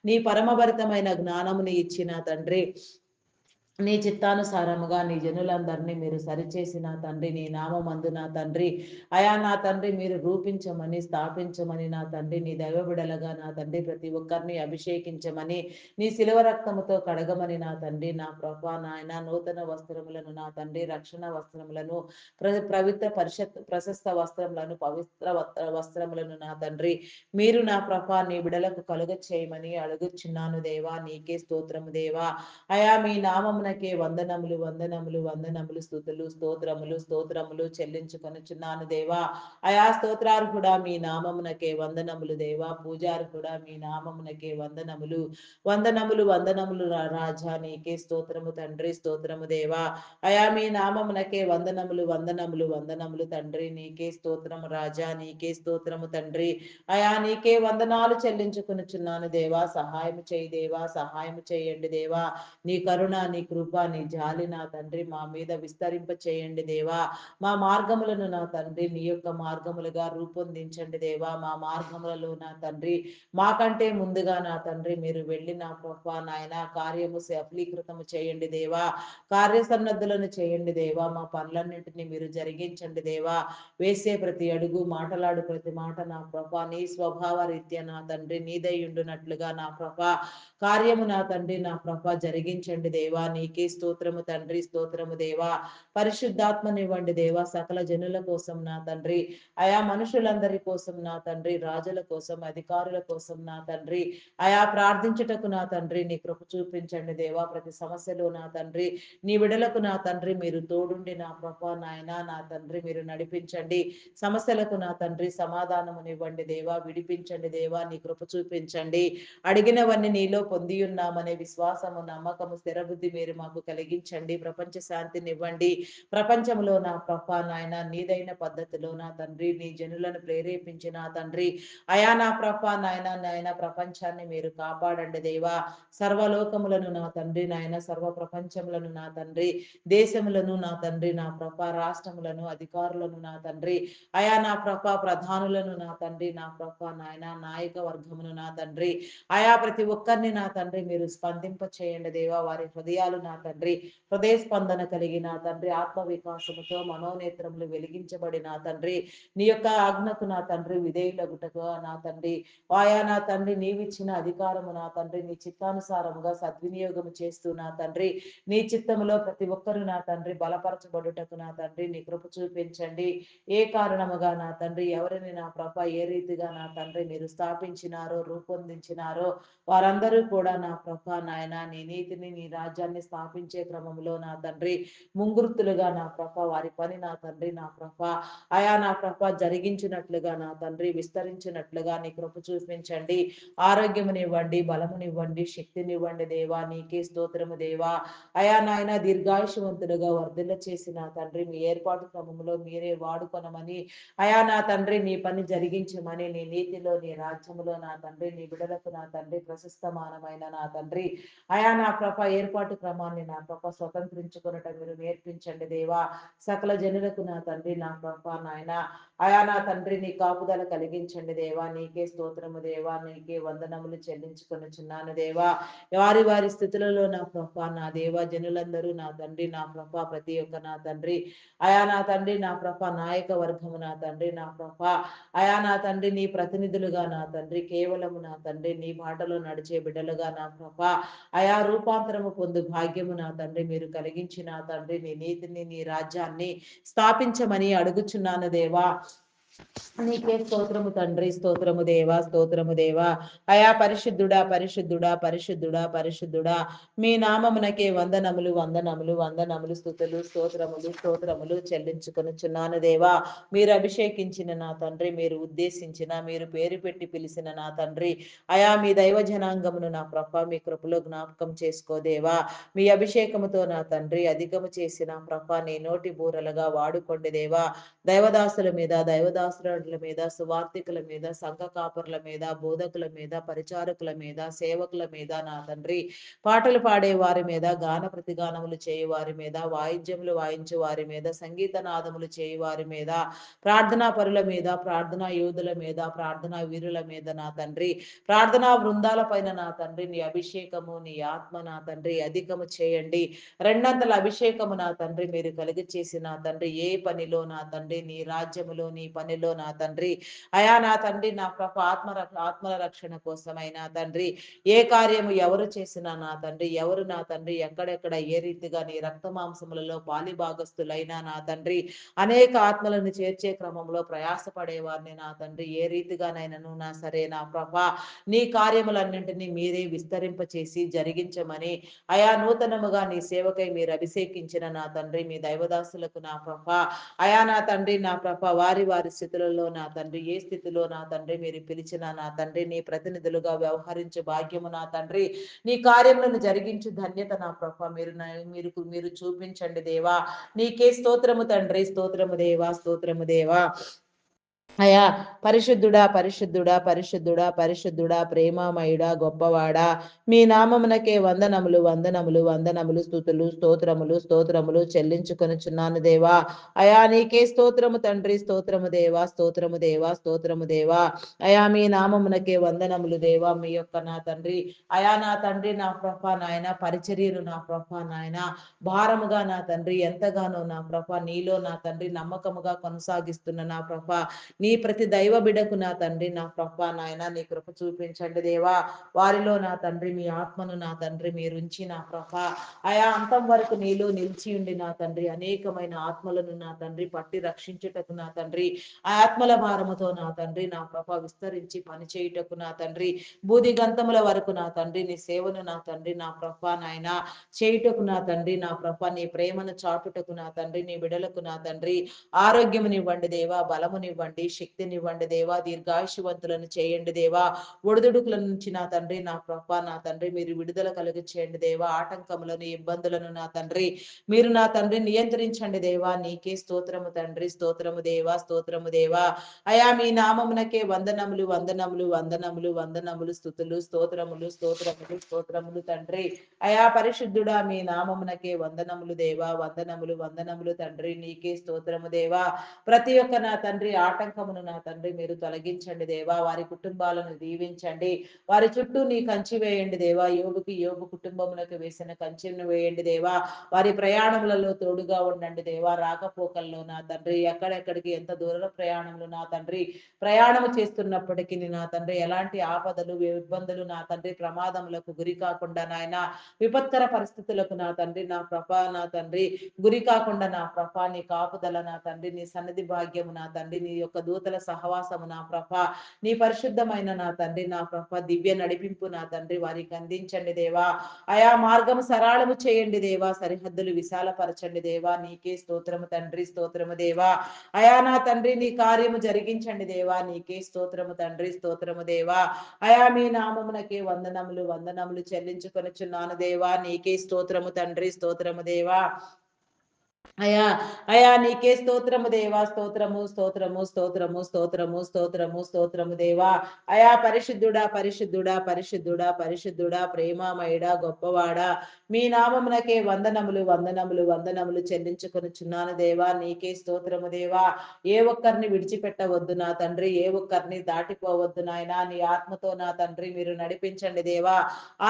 Speaker 1: నీ పరమభరితమైన జ్ఞానముని ఇచ్చిన తండ్రి నీ చిత్తానుసారముగా నీ జనులందరినీ మీరు సరిచేసిన తండ్రి నీ నామందు నా తండ్రి అయా నా తండ్రి మీరు రూపించమని స్థాపించమని నా తండ్రి నీ దైవబిడలగా నా తండ్రి ప్రతి ఒక్కరిని అభిషేకించమని నీ శిలువ రక్తముతో కడగమని నా తండ్రి నా ప్రభా నాయన నూతన వస్త్రములను నా తండ్రి రక్షణ వస్త్రములను పవిత్ర ప్రశస్త వస్త్రములను పవిత్ర వస్త్రములను నా తండ్రి మీరు నా ప్రభా నీ బిడలకు కలుగ చేయమని అడుగుచున్నాను దేవా నీకే స్తోత్రము దేవా అయా మీ నామమునకే వందనములు వందనములు వందనములు స్థుతులు స్తోత్రములు స్తోత్రములు చెల్లించుకొనుచున్నాను దేవా అయా స్తోత్రార్హుడా మీ నామమునకే వందనములు దేవా పూజార్హుడా మీ నామమునకే వందనములు వందనములు వందనములు రాజా నీకే స్తోత్రము తండ్రి స్తోత్రము దేవా అయా మీ నామమునకే వందనములు వందనములు వందనములు తండ్రి నీకే స్తోత్రము రాజా నీకే స్తోత్రము తండ్రి అయా నీకే వందనాలు చెల్లించుకొనుచున్నాను దేవా సహాయం చేయి దేవా సహాయం చేయండి దేవా నీ కరుణ నీ కృప నీ జాలి నా తండ్రి మా మీద విస్తరింప చేయండి దేవా మా మార్గములను నా తండ్రి నీ యొక్క మార్గములుగా రూపొందించండి దేవా మా మార్గములలో నా తండ్రి మాకంటే ముందుగా నా తండ్రి మీరు వెళ్ళి నా ప్రభా నాయన కార్యము సఫలీకృతము చేయండి దేవా కార్యసన్నద్ధులను చేయండి దేవా మా పనులన్నింటినీ మీరు జరిగించండి దేవా వేసే ప్రతి అడుగు మాటలాడు ప్రతి మాట నా ప్రభా నీ స్వభావ రీత్యా నా తండ్రి నీదై ఉండునట్లుగా నా ప్రభా కార్యము నా తండ్రి నా ప్రభ జరిగించండి దేవా నీకే స్తోత్రము తండ్రి స్తోత్రము దేవా పరిశుద్ధాత్మనివ్వండి దేవా సకల జనుల కోసం నా తండ్రి ఆయా మనుషులందరి కోసం నా తండ్రి రాజుల కోసం అధికారుల కోసం నా తండ్రి ఆయా ప్రార్థించుటకు నా తండ్రి నీ కృప చూపించండి దేవా ప్రతి సమస్యలో నా తండ్రి నీ విడలకు నా తండ్రి మీరు తోడుండి నా ప్రభ నాయన నా తండ్రి మీరు నడిపించండి సమస్యలకు నా తండ్రి సమాధానమునివ్వండి దేవా విడిపించండి దేవా నీ కృప చూపించండి అడిగినవన్నీ నీలో పొంది ఉన్నామనే విశ్వాసము నమ్మకము స్థిరబుద్ధి మీరు మాకు కలిగించండి ప్రపంచ శాంతిని ఇవ్వండి ప్రపంచంలో నా ప్రభా నాయన నీదైన పద్ధతిలో నా తండ్రి నీ జనులను ప్రేరేపించిన తండ్రి అయా నా ప్రభా నాయన ప్రపంచాన్ని మీరు కాపాడండి దేవా సర్వలోకములను నా తండ్రి నాయన సర్వ ప్రపంచములను నా తండ్రి దేశములను నా తండ్రి నా ప్రభా రాష్ట్రములను అధికారులను నా తండ్రి అయా నా ప్రభా ప్రధానులను నా తండ్రి నా ప్రభా నాయన నాయక వర్గమును నా తండ్రి ఆయా ప్రతి ఒక్కరిని నా తండ్రి మీరు స్పందింప చేయండి దేవా వారి హృదయాలు నా తండ్రి హృదయ స్పందన కలిగి నా తండ్రి ఆత్మ వికాసముతో మనోనేత్రములు వెలిగించబడి నా తండ్రి నీ యొక్క ఆజ్ఞకు నా తండ్రి విధేయులగుటకు నా తండ్రి నా తండ్రి నీవిచ్చిన అధికారము నా తండ్రి నీ చిత్తానుసారముగా సద్వినియోగం చేస్తూ నా తండ్రి నీ చిత్తములో ప్రతి ఒక్కరు నా తండ్రి బలపరచబడుటకు నా తండ్రి నీ కృప చూపించండి. ఏ కారణముగా నా తండ్రి ఎవరిని నా ప్రభ ఏ రీతిగా నా తండ్రి మీరు స్థాపించినారో రూపొందించినారో వారందరూ కూడా నా ప్రభ నాయన నీ నీతిని నీ రాజ్యాన్ని స్థాపించే క్రమంలో నా తండ్రి ముంగుర్తులుగా నా ప్రభ వారి పని నా తండ్రి నా ప్రభ నా ప్రభ జరిగించినట్లుగా నా తండ్రి విస్తరించినట్లుగా నీ కృప చూపించండి. ఆరోగ్యమునివ్వండి, బలమునివ్వండి, శక్తినివ్వండి దేవా. నీకే స్తోత్రము దేవా. నాయన దీర్ఘాయుషవంతులుగా వర్ధిల్ల చేసిన తండ్రి మీ ఏర్పాటు క్రమంలో మీరే వాడుకొనమని నా తండ్రి నీ పని జరిగించమని నీ నీతిలో నీ రాజ్యములో నా తండ్రి నీ బిడలకు నా తండ్రి ప్రశస్తమానమైన నా తండ్రి నా ప్రభ ఏర్పాటు క్రమాన్ని నా ప్రభ స్వతంత్రించుకున్నట మీరు నేర్పించండి దేవా. సకల జనులకు నా తండ్రి నా ప్రభ నాయన నా తండ్రి నీ కాపుదల కలిగించండి దేవా. నీకే స్తోత్రము దేవా. నీకే వందనములు చెల్లించుకొనుచున్నాను దేవా. వారి వారి స్థితులలో నా ప్రభ నా దేవా జనులందరూ నా తండ్రి నా ప్రభ ప్రతి ఒక్క నా తండ్రి నా తండ్రి నా ప్రభ నాయక వర్గము నా తండ్రి నా ప్రభ నా తండ్రి నీ ప్రతినిధులుగా నా తండ్రి కేవలము నా తండ్రి నీ బాటలో నడిచే బిడ్డలుగా నా ప్రభ రూపాంతరము పొందు భాగ్యము నా తండ్రి మీరు కలిగించి నా తండ్రి నీ నీతిని నీ రాజ్యాన్ని స్థాపించమని అడుగుచున్నాను దేవా. నీకే స్తోత్రము తండ్రి. స్తోత్రము దేవా. స్తోత్రము దేవా. పరిశుద్ధుడా పరిశుద్ధుడా పరిశుద్ధుడా పరిశుద్ధుడా మీ నామమునకే వందనములు వందనములు వందనములు స్తుతులు స్తోత్రములు స్తోత్రములు చెల్లించుకొనుచున్నాను దేవా. మీరు అభిషేకించిన నా తండ్రి, మీరు ఉద్దేశించిన మీరు పేరు పెట్టి పిలిచిన నా తండ్రి మీ దైవ జనాంగమును నా ప్రభ మీ కృపలో జ్ఞాపకం చేసుకోదేవా. మీ అభిషేకముతో నా తండ్రి అధికము చేసిన ప్రభ నీ నోటి బూరలుగా వాడుకోండి దేవా. దైవదాసుల మీద దైవదాసుల మీద సువార్థికుల మీద సంఘ కాపరుల మీద బోధకుల మీద పరిచారకుల మీద సేవకుల మీద నా తండ్రి పాటలు పాడే వారి మీద గాన ప్రతిగానములు చేయు వారి మీద వాయిద్యములు వాయించు వారి మీద సంగీత నాదములు చేయు వారి మీద ప్రార్థనా పరుల మీద ప్రార్థనా యోధుల మీద ప్రార్థనా వీరుల మీద నా తండ్రి ప్రార్థనా బృందాల పైన నా తండ్రి నీ అభిషేకము నీ ఆత్మ నా తండ్రి అధికము చేయండి. రెండంతల అభిషేకము నా తండ్రి మీరు కలిగి చేసి నా తండ్రి ఏ పనిలో నా తండ్రి నీ రాజ్యములో నీ పనిలో నా తండ్రి నా తండ్రి నా ప్రభ ఆత్మల రక్షణ కోసమైనా తండ్రి ఏ కార్యము ఎవరు చేసినా నా తండ్రి ఎవరు నా తండ్రి ఎక్కడెక్కడ ఏ రీతిగా నీ రక్త మాంసములలో పాలిభాగస్తులైనా నా తండ్రి అనేక ఆత్మలను చేర్చే క్రమంలో ప్రయాసపడే వారిని నా తండ్రి ఏ రీతిగానైనాను నా సరే నా ప్రభ నీ కార్యములన్నింటినీ మీరే విస్తరింప చేసి జరిగించమని నూతనముగా నీ సేవకై మీరు అభిషేకించిన నా తండ్రి మీ దైవదాసులకు నా ప్రభ నా తండ్రి నా ప్రభ వారి వారి స్థితులలో నా తండ్రి ఏ స్థితిలో నా తండ్రి మీరు పిలిచిన నా తండ్రి నీ ప్రతినిధులుగా వ్యవహరించు భాగ్యము నా తండ్రి నీ కార్యములను జరిగించు ధన్యత నా ప్రభ మీరు చూపించండి దేవా. నీకే స్తోత్రము తండ్రి. స్తోత్రము దేవా. స్తోత్రము దేవా. పరిశుద్ధుడా పరిశుద్ధుడా పరిశుద్ధుడా పరిశుద్ధుడా ప్రేమమయుడా గొప్పవాడా మీ నామమునకే వందనములు వందనములు వందనములు స్తుతులు స్తోత్రములు స్తోత్రములు చెల్లించుకొనుచున్నాను దేవా. నీకే స్తోత్రము తండ్రి. స్తోత్రము దేవా. స్తోత్రము దేవా. స్తోత్రము దేవా. మీ నామమునకే వందనములు దేవా. మీ యొక్క నా తండ్రి నా తండ్రి నా ప్రభ నాయన పరిచర్యను నా ప్రభ నాయన భారముగా నా తండ్రి ఎంతగానో నా ప్రభ నీలో నా తండ్రి నమ్మకముగా కొనసాగిస్తున్న నా ప్రభ నీ ప్రతి దైవ బిడకు నా తండ్రి నా ప్రభ నాయన నీ కృప చూపించండి దేవా. వారిలో నా తండ్రి మీ ఆత్మను నా తండ్రి మీరుంచి నా ప్రభ అంతం వరకు నీలో నిలిచి ఉండి నా తండ్రి అనేకమైన ఆత్మలను నా తండ్రి పట్టి రక్షించుటకు నా తండ్రి ఆత్మల భారముతో నా తండ్రి నా ప్రభ విస్తరించి పనిచేయుటకు నా తండ్రి బూది గంతముల వరకు నా తండ్రి నీ సేవను నా తండ్రి నా ప్రభ నాయన చేయుటకు నా తండ్రి నా ప్రభ నీ ప్రేమను చాటుటకు నా తండ్రి నీ బిడలకు నా తండ్రి ఆరోగ్యమునివ్వండి దేవా. బలమునివ్వండి, శక్తినివ్వండి దేవా. దీర్ఘాయుషవంతులను చేయండి దేవా. ఒడిదుడుకుల నుంచి నా తండ్రి నా ప్రభ నా తండ్రి మీరు విడుదల కలిగి చేయండి దేవా. ఆటంకములను ఇబ్బందులను నా తండ్రి మీరు నా తండ్రి నియంత్రించండి దేవా. నీకే స్తోత్రము తండ్రి. స్తోత్రము దేవా. స్తోత్రము దేవా. మీ నామమునకే వందనములు వందనములు వందనములు వందనములు స్తుతులు స్తోత్రములు స్తోత్రములు స్తోత్రములు తండ్రి పరిశుద్ధుడా మీ నామమునకే వందనములు దేవా. వందనములు వందనములు తండ్రి. నీకే స్తోత్రము దేవా. ప్రతి ఒక్క నా తండ్రి ఆటంక ఆటంకమును నా తండ్రి మీరు తొలగించండి దేవా. వారి కుటుంబాలను దీవించండి. వారి చుట్టూ నీ కంచి వేయండి దేవా. యోబు కుటుంబములకు వేసిన కంచెను వేయండి దేవా. వారి ప్రయాణములలో తోడుగా ఉండండి దేవా. రాకపోకల్లో నా తండ్రి ఎక్కడెక్కడికి ఎంత దూర ప్రయాణములు నా తండ్రి ప్రయాణము చేస్తున్నప్పటికీ నా తండ్రి ఎలాంటి ఆపదలు, ఇబ్బందులు నా తండ్రి ప్రమాదములకు గురి కాకుండా నాయన విపత్కర పరిస్థితులకు నా తండ్రి నా ప్రభా నా తండ్రి గురి కాకుండా నా ప్రభా నీ కాపుదల నా తండ్రి నీ సన్నిధి భాగ్యము నా తండ్రి నీ యొక్క దూతల సహవాసము నా ప్రభా నీ పరిశుద్ధమైన నా తండ్రి నా ప్రభ దివ్య నడిపింపు నా తండ్రి వారికి అందించండి దేవా. ఆయా మార్గము సరళము చేయండి దేవా. సరిహద్దులు విశాలపరచండి దేవా. నీకే స్తోత్రము తండ్రి, స్తోత్రము దేవా. అయా నా తండ్రి నీ కార్యము జరిగించండి దేవా. నీకే స్తోత్రము తండ్రి, స్తోత్రము దేవా. అయా మీ నామమునకే వందనములు వందనములు చెల్లించుకొనుచున్నాను దేవా. నీకే స్తోత్రము తండ్రి, స్తోత్రము దేవా. అయా అయా నీకే స్తోత్రము దేవా. స్తోత్రము స్తోత్రము స్తోత్రము స్తోత్రము స్తోత్రము స్తోత్రము దేవా. అయా పరిశుద్ధుడా పరిశుద్ధుడా పరిశుద్ధుడా పరిశుద్ధుడా ప్రేమమయుడా గొప్పవాడా మీ నామమునకే వందనములు వందనములు వందనములు చెల్లించుకొనుచున్నాను దేవా. నీకే స్తోత్రము దేవా. ఏ ఒక్కరిని విడిచిపెట్టవద్దు నా తండ్రి. ఏ ఒక్కరిని దాటిపోవద్దు నాయన. నీ ఆత్మతో నా తండ్రి మీరు నడిపించండి దేవా.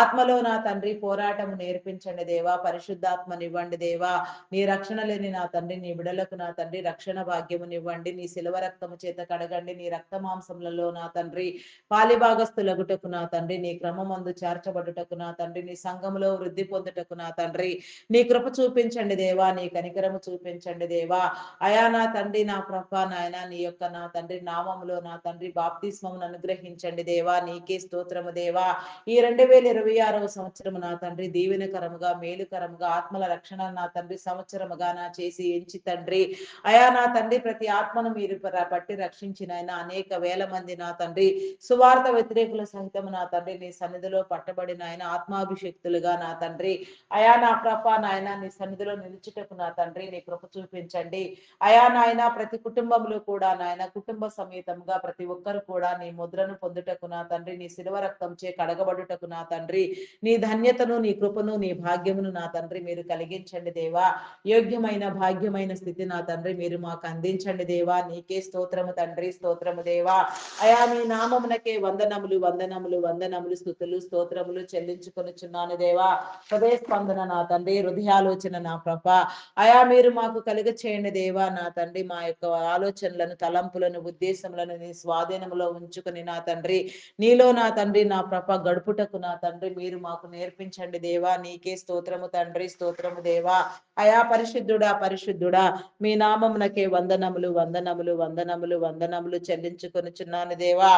Speaker 1: ఆత్మలో నా తండ్రి పోరాటము నేర్పించండి దేవా. పరిశుద్ధాత్మనివ్వండి దేవా. నీ రక్షణ లేని నా తండ్రి నీ బిడలకు నా తండ్రి రక్షణ భాగ్యమునివ్వండి. నీ శిలవ రక్తము చేత కడగండి. నీ రక్త మాంసములలో నా తండ్రి పాలిభాగస్థులగుటకు నా తండ్రి నీ క్రమమందు చేర్చబడుటకు నా తండ్రి నీ సంఘములో వృద్ధి పొందుటకు నా తండ్రి నీ కృప చూపించండి దేవా. నీ కనికరము చూపించండి దేవా. అయా నా తండ్రి నా ప్రభ నాయన నీ యొక్క నా తండ్రి నామములో నా తండ్రి బాప్తిస్మమును అనుగ్రహించండి దేవా. నీకే స్తోత్రము దేవా. ఈ 2026వ సంవత్సరము నా తండ్రి దీవెనకరముగా మేలుకరముగా ఆత్మల రక్షణ నా తండ్రి సంవత్సరముగా నా చేసి ఎంచి తండ్రి అయా నా తండ్రి ప్రతి ఆత్మను మీరు పట్టి రక్షించిన ఆయన అనేక వేల మంది నా తండ్రి సువార్త వ్యతిరేకుల సహితము నా తండ్రి నీ సన్నిధిలో పట్టబడిన ఆయన ఆత్మాభిషక్తులుగా నా తండ్రి అయా నా ప్రభ నాయన నీ సన్నిధిలో నిలుచుటకు నా తండ్రి నీ కృప చూపించండి. అయా నాయన ప్రతి కుటుంబంలో కూడా నాయన కుటుంబ సమేతంగా ప్రతి ఒక్కరు కూడా నీ ముద్రను పొందుటకు నా తండ్రి నీ శిలువ రక్తం చే కడగబడుటకు నా తండ్రి నీ ధన్యతను నీ కృపను నీ భాగ్యమును నా తండ్రి మీరు కలిగించండి దేవా. యోగ్యమైన భాగ్యమైన స్థితి నా తండ్రి మీరు మాకు అందించండి దేవా. నీకే స్తోత్రము తండ్రి, స్తోత్రము దేవా. అయా నీ నామమునకే వందనములు వందనములు వందనములు స్తుతులు స్తోత్రములు చెల్లించుకొనుచున్నాను దేవా. హృదయ స్పందన నా తండ్రి హృదయాలోచన నా ప్రభ అయా మీరు మాకు కలుగ చేయండి దేవా. నా తండ్రి మా యొక్క ఆలోచనలను తలంపులను ఉద్దేశములను నీ స్వాధీనములో ఉంచుకొని నా తండ్రి నీలో నా తండ్రి నా ప్రభ గడుపుటకు నా తండ్రి మీరు మాకు నేర్పించండి దేవా. నీకే స్తోత్రము తండ్రి, స్తోత్రము దేవా. అయా పరిశుద్ధుడా పరిశుద్ధుడా మీ నామమునకే వందనములు వందనములు వందనములు వందనములు చెల్లించుకొనుచున్నాను దేవా.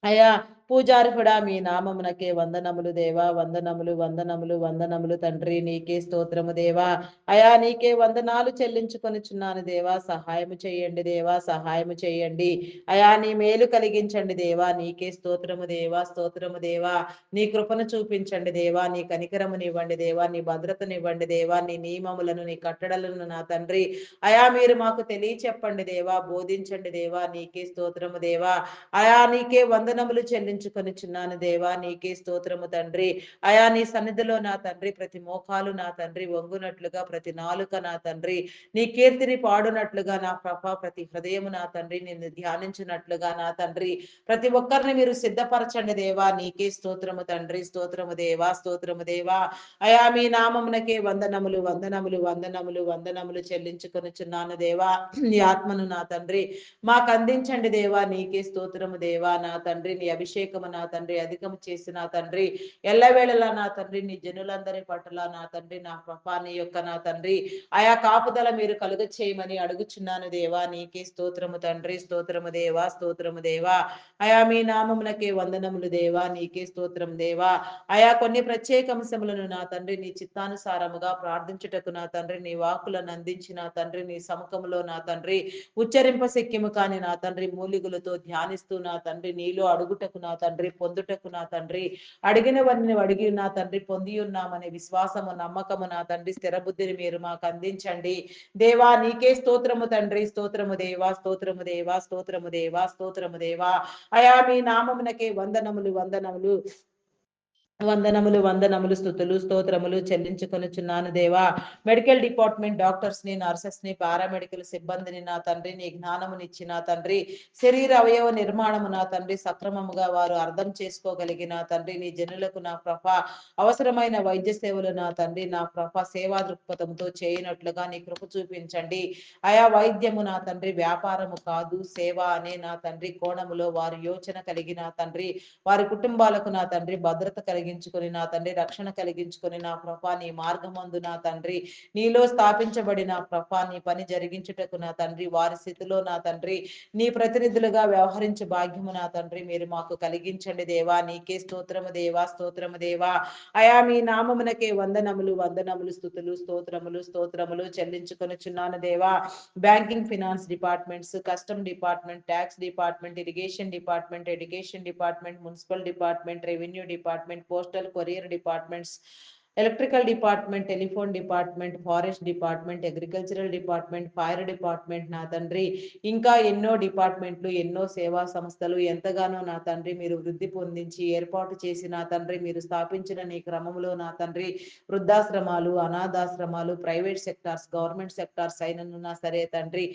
Speaker 1: అయా పూజారి కూడా మీ నామమునకే వందనములు దేవా. వందనములు వందనములు వందనములు తండ్రి నీకే స్తోత్రము దేవా. అయా నీకే వందనాలు చెల్లించుకొనుచున్నాను దేవా. సహాయము చేయండి దేవా. సహాయము చేయండి అయా. నీ మేలు కలిగించండి దేవా. నీకే స్తోత్రము దేవా. స్తోత్రము దేవా. నీ కృపను చూపించండి దేవా. నీ కనికరమునివ్వండి దేవా. నీ భద్రతనివ్వండి దేవా. నీ నియమములను నీ కట్టడలను నా తండ్రి అయా మీరు మాకు తెలియచెప్పండి దేవా. బోధించండి దేవా. నీకే స్తోత్రము దేవా. అయా నీకే వందనములు చెల్లించుకొనుచున్నాను దేవా. నీకే స్తోత్రము తండ్రి అయా. నీ సన్నిధిలో నా తండ్రి ప్రతి మోకాలు నా తండ్రి వంగునట్లుగా ప్రతి నాలుక నా తండ్రి నీ కీర్తిని పాడునట్లుగా నా ప్రభ ప్రతి హృదయము నా తండ్రి నిన్ను ధ్యానించినట్లుగా నా తండ్రి ప్రతి ఒక్కరిని మీరు సిద్ధపరచండి దేవా. నీకే స్తోత్రము తండ్రి, స్తోత్రము దేవా. స్తోత్రము దేవా. అయా మీ నామమునకే వందనములు వందనములు వందనములు వందనములు చెల్లించుకొనుచున్నాను దేవా. నీ ఆత్మను నా తండ్రి మాకు అందించండి దేవా. నీకే స్తోత్రము దేవా. నా తండ్రి నీ అభిషేకము నా తండ్రి అధికము చేసి నా తండ్రి ఎల్లవేళలా నా తండ్రి నీ జనులందరి పట్ల నా తండ్రి నా ప్రభా నీ యొక్క నా తండ్రి ఆయా కాపుదల మీరు కలుగ చేయమని అడుగుచున్నాను దేవా. నీకే స్తోత్రము తండ్రి, స్తోత్రము దేవా. స్తోత్రము దేవా. అయా మీ నామమునకే వందనములు దేవా. నీకే స్తోత్రం దేవా. అయా కొన్ని ప్రత్యేక అంశములను నా తండ్రి నీ చిత్తానుసారముగా ప్రార్థించుటకు నా తండ్రి నీ వాక్కులను అందించి నా తండ్రి నీ సముఖములో నా తండ్రి ఉచ్చరింప శక్యము కాని నా తండ్రి మూలిగులతో ధ్యానిస్తూ నా తండ్రి నీలో అడుగుటకు నా తండ్రి పొందుటకు నా తండ్రి అడిగినవన్నీ అడిగి నా తండ్రి పొంది ఉన్నామనే విశ్వాసము నమ్మకము నా తండ్రి స్థిర బుద్ధిని మీరు మాకు అందించండి దేవా. నీకే స్తోత్రము తండ్రి, స్తోత్రము దేవా. స్తోత్రము దేవా. స్తోత్రము దేవా. స్తోత్రము దేవా. అయా మీ నామమునకే వందనములు వందనములు వందనములు వందనములు స్తుతులు స్తోత్రములు చెల్లించుకొనుచున్నాను దేవా. మెడికల్ డిపార్ట్మెంట్ డాక్టర్స్ ని, నర్సెస్ ని, పారామెడికల్ సిబ్బందిని నా తండ్రి నీ జ్ఞానమునిచ్చి నా తండ్రి శరీర అవయవ నిర్మాణము నా తండ్రి సక్రమముగా వారు అర్థం చేసుకోగలిగిన తండ్రి నీ జనులకు నా ప్రభ అవసరమైన వైద్య సేవలు నా తండ్రి నా ప్రభ సేవా దృక్పథంతో చేయనట్లుగా నీ కృప చూపించండి. ఆయా వైద్యము నా తండ్రి వ్యాపారము కాదు సేవ అనే నా తండ్రి కోణములో వారి యోచన కలిగిన తండ్రి వారి కుటుంబాలకు నా తండ్రి భద్రత కలిగించుకొని నా తండ్రి రక్షణ కలిగించుకొని నా ప్రభా నీ మార్గమందు నా తండ్రి నీలో స్థాపించబడిన ప్రభా నీ పని జరిగించుటకు నా తండ్రి వారి స్థితిలో నా తండ్రి నీ ప్రతినిధులుగా వ్యవహరించే భాగ్యము నా తండ్రి మీరు మాకు కలిగించండి దేవా. నీకే స్తోత్రము దేవా స్తోత్రము దేవా. అయా మీ నామమునకే వందనములు వందనములు స్తుతులు స్తోత్రములు స్తోత్రములు చెల్లించుకొనుచున్నాను దేవా. Banking finance departments, custom department, tax department, irrigation department, education department, municipal department, revenue department, postal courier departments, electrical department, telephone department, forest department, agricultural department, fire department నా తండ్రి ఇంకా ఎన్నో డిపార్ట్మెంట్లు ఎన్నో సేవా సంస్థలు ఎంతగానో నా తండ్రి మీరు వృద్ధి పొందించి ఏర్పాటు చేసి నా తండ్రి మీరు స్థాపించిన నీ క్రమంలో నా తండ్రి వృద్ధాశ్రమాలు, అనాథాశ్రమాలు, ప్రైవేట్ సెక్టార్స్, గవర్నమెంట్ సెక్టార్స్ అయినను నా సరే తండ్రి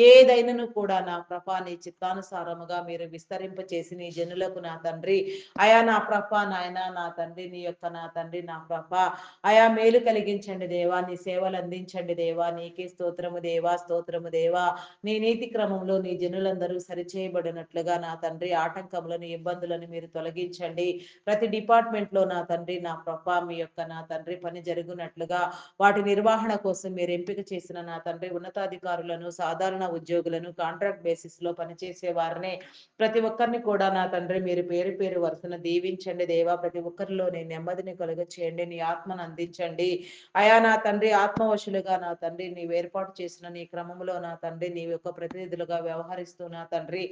Speaker 1: ఏదైనను కూడా నా ప్రభా నీ చిత్తానుసారముగా మీరు విస్తరింప చేసి నీ జనులకు నా తండ్రి అయా నా ప్రభా నాయన నా తండ్రి నీ యొక్క నా తండ్రి నా ప్రభా అయా మేలు కలిగించండి దేవా. నీ సేవలు అందించండి దేవా. నీకే స్తోత్రము దేవా స్తోత్రము దేవా. నీ నీతి క్రమంలో నీ జనులందరూ సరిచేయబడినట్లుగా నా తండ్రి ఆటంకములను ఇబ్బందులను మీరు తొలగించండి. ప్రతి డిపార్ట్మెంట్ లో నా తండ్రి నా ప్రభా మీ యొక్క నా తండ్రి పని జరుగునట్లుగా వాటి నిర్వహణ కోసం మీరు ఎంపిక చేసిన నా తండ్రి ఉన్నతాధికారులను సాధారణ ఉద్యోగులను కాంట్రాక్ట్ బేసిస్ లో పనిచేసే వారిని ప్రతి ఒక్కరిని కూడా నా తండ్రి మీరు పేరు పేరు వరుసన దీవించండి దేవా. ప్రతి ఒక్కరిలో నీ నెమ్మదిని కలుగ చేయండి. నీ ఆత్మను అందించండి. అయా నా తండ్రి ఆత్మవశులుగా నా తండ్రి నీవు ఏర్పాటు చేసిన నీ క్రమంలో నా తండ్రి నీ యొక్క ప్రతినిధులుగా వ్యవహరిస్తూ నా తండ్రి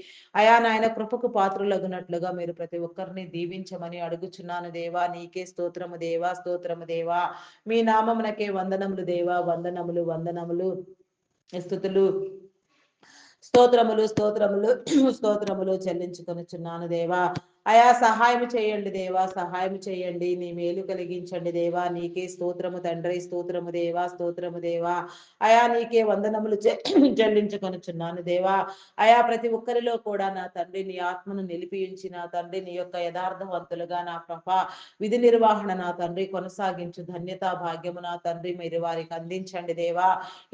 Speaker 1: అయా నాయన కృపకు పాత్రులగునట్లుగా మీరు ప్రతి ఒక్కరిని దీవించమని అడుగుచున్నాను దేవా. నీకే స్తోత్రము దేవా స్తోత్రము దేవా. మీ నామమునకే వందనములు దేవా. వందనములు వందనములు స్తుతులు స్తోత్రములు స్తోత్రములు స్తోత్రములు చెల్లించుకొనుచున్నాను దేవా. అయా సహాయం చేయండి దేవా. సహాయం చేయండి. నీ మేలు కలిగించండి దేవా. నీకే స్తోత్రము తండ్రి స్తోత్రము దేవా స్తోత్రము దేవా. అయా నీకే వందనములు చెల్లించుకొనుచున్నాను దేవా. అయా ప్రతి ఒక్కరిలో కూడా నా తండ్రి నీ ఆత్మను నిలిపియుంచి నా తండ్రి నీ యొక్క యథార్థవంతులుగా నా ప్రభ విధి నిర్వహణ నా తండ్రి కొనసాగించు ధన్యత భాగ్యము నా తండ్రి మీరు వారికి అందించండి దేవా.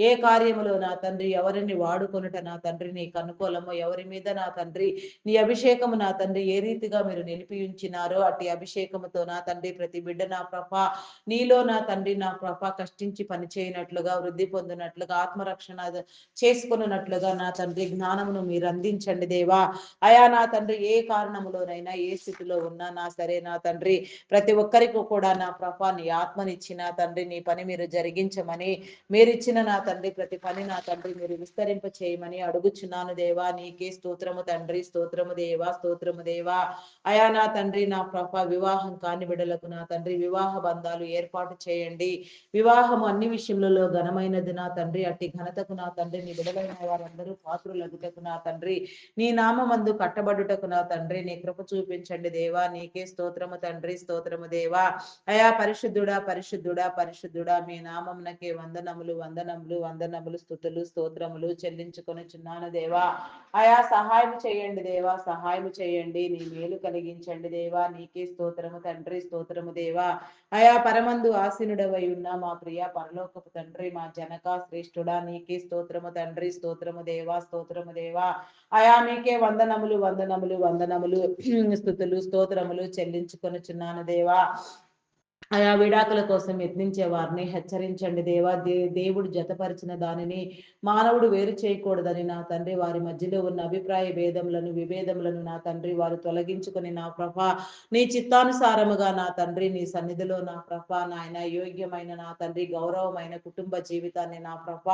Speaker 1: ఏ కార్యములో నా తండ్రి ఎవరిని వాడుకొనుట నా తండ్రి నీకు అనుకూలము ఎవరి మీద నా తండ్రి నీ అభిషేకము నా తండ్రి ఏ రీతిగా మీరు నిలిపి ఉంచినారో అట్టి అభిషేకముతో నా తండ్రి ప్రతి బిడ్డ నా ప్రభ నీలో నా తండ్రి నా ప్రభ కష్టించి పని చేయనట్లుగా వృద్ధి పొందినట్లుగా ఆత్మరక్షణ చేసుకున్నట్లుగా నా తండ్రి జ్ఞానమును మీరు అందించండి దేవా. అయా నా తండ్రి ఏ కారణములోనైనా ఏ స్థితిలో ఉన్నా నా సరే నా తండ్రి ప్రతి ఒక్కరికి కూడా నా ప్రభ నీ ఆత్మనిచ్చి నా తండ్రి నీ పని మీరు జరిగించమని మీరిచ్చిన నా తండ్రి ప్రతి పని నా తండ్రి మీరు విస్తరింప చేయమని అడుగుచున్నాను దేవా. నీకే స్తోత్రము తండ్రి స్తోత్రము దేవా స్తోత్రము దేవా. అయా నా తండ్రి నా ప్రభ వివాహం కాని బిడలకు నా తండ్రి వివాహ బంధాలు ఏర్పాటు చేయండి. వివాహము అన్ని విషయములలో ఘనమైనది నా తండ్రి అట్టి ఘనతకు నా తండ్రి నీ బిడలైన వారందరూ పాత్రులగుటకు నా తండ్రి నీ నామందు కట్టబడుటకు నా తండ్రి నీ కృప చూపించండి దేవా. నీకే స్తోత్రము తండ్రి స్తోత్రము దేవా. అయా పరిశుద్ధుడా పరిశుద్ధుడా పరిశుద్ధుడా మీ నామమునకే వందనములు వందనములు వందనములు స్తుతులు స్తోత్రములు చెల్లించుకొనుచున్నాను దేవా. అయా సహాయం చేయండి దేవా. సహాయం చేయండి. నీ మేలు కలిగించండి దేవా. నీకే స్తోత్రము తండ్రి స్తోత్రము దేవా. అయా పరమందు ఆసీనుడవై ఉన్న మా ప్రియ పరలోకపు తండ్రి మా జనక శ్రేష్ఠుడా నీకే స్తోత్రము తండ్రి స్తోత్రము దేవా స్తోత్రము దేవా. అయా మీకే వందనములు వందనములు వందనములు స్తుతులు స్తోత్రములు చెల్లించుకొనుచున్నాను దేవా. ఆయా విడాకుల కోసం యత్నించే వారిని హెచ్చరించండి దేవా. దేవుడు జతపరిచిన దానిని మానవుడు వేరు చేయకూడదని నా తండ్రి వారి మధ్యలో ఉన్న అభిప్రాయ భేదములను విభేదములను నా తండ్రి వారు తొలగించుకొని నా ప్రభ నీ చిత్తానుసారముగా నా తండ్రి నీ సన్నిధిలో నా ప్రభ నాయన యోగ్యమైన నా తండ్రి గౌరవమైన కుటుంబ జీవితాన్ని నా ప్రభ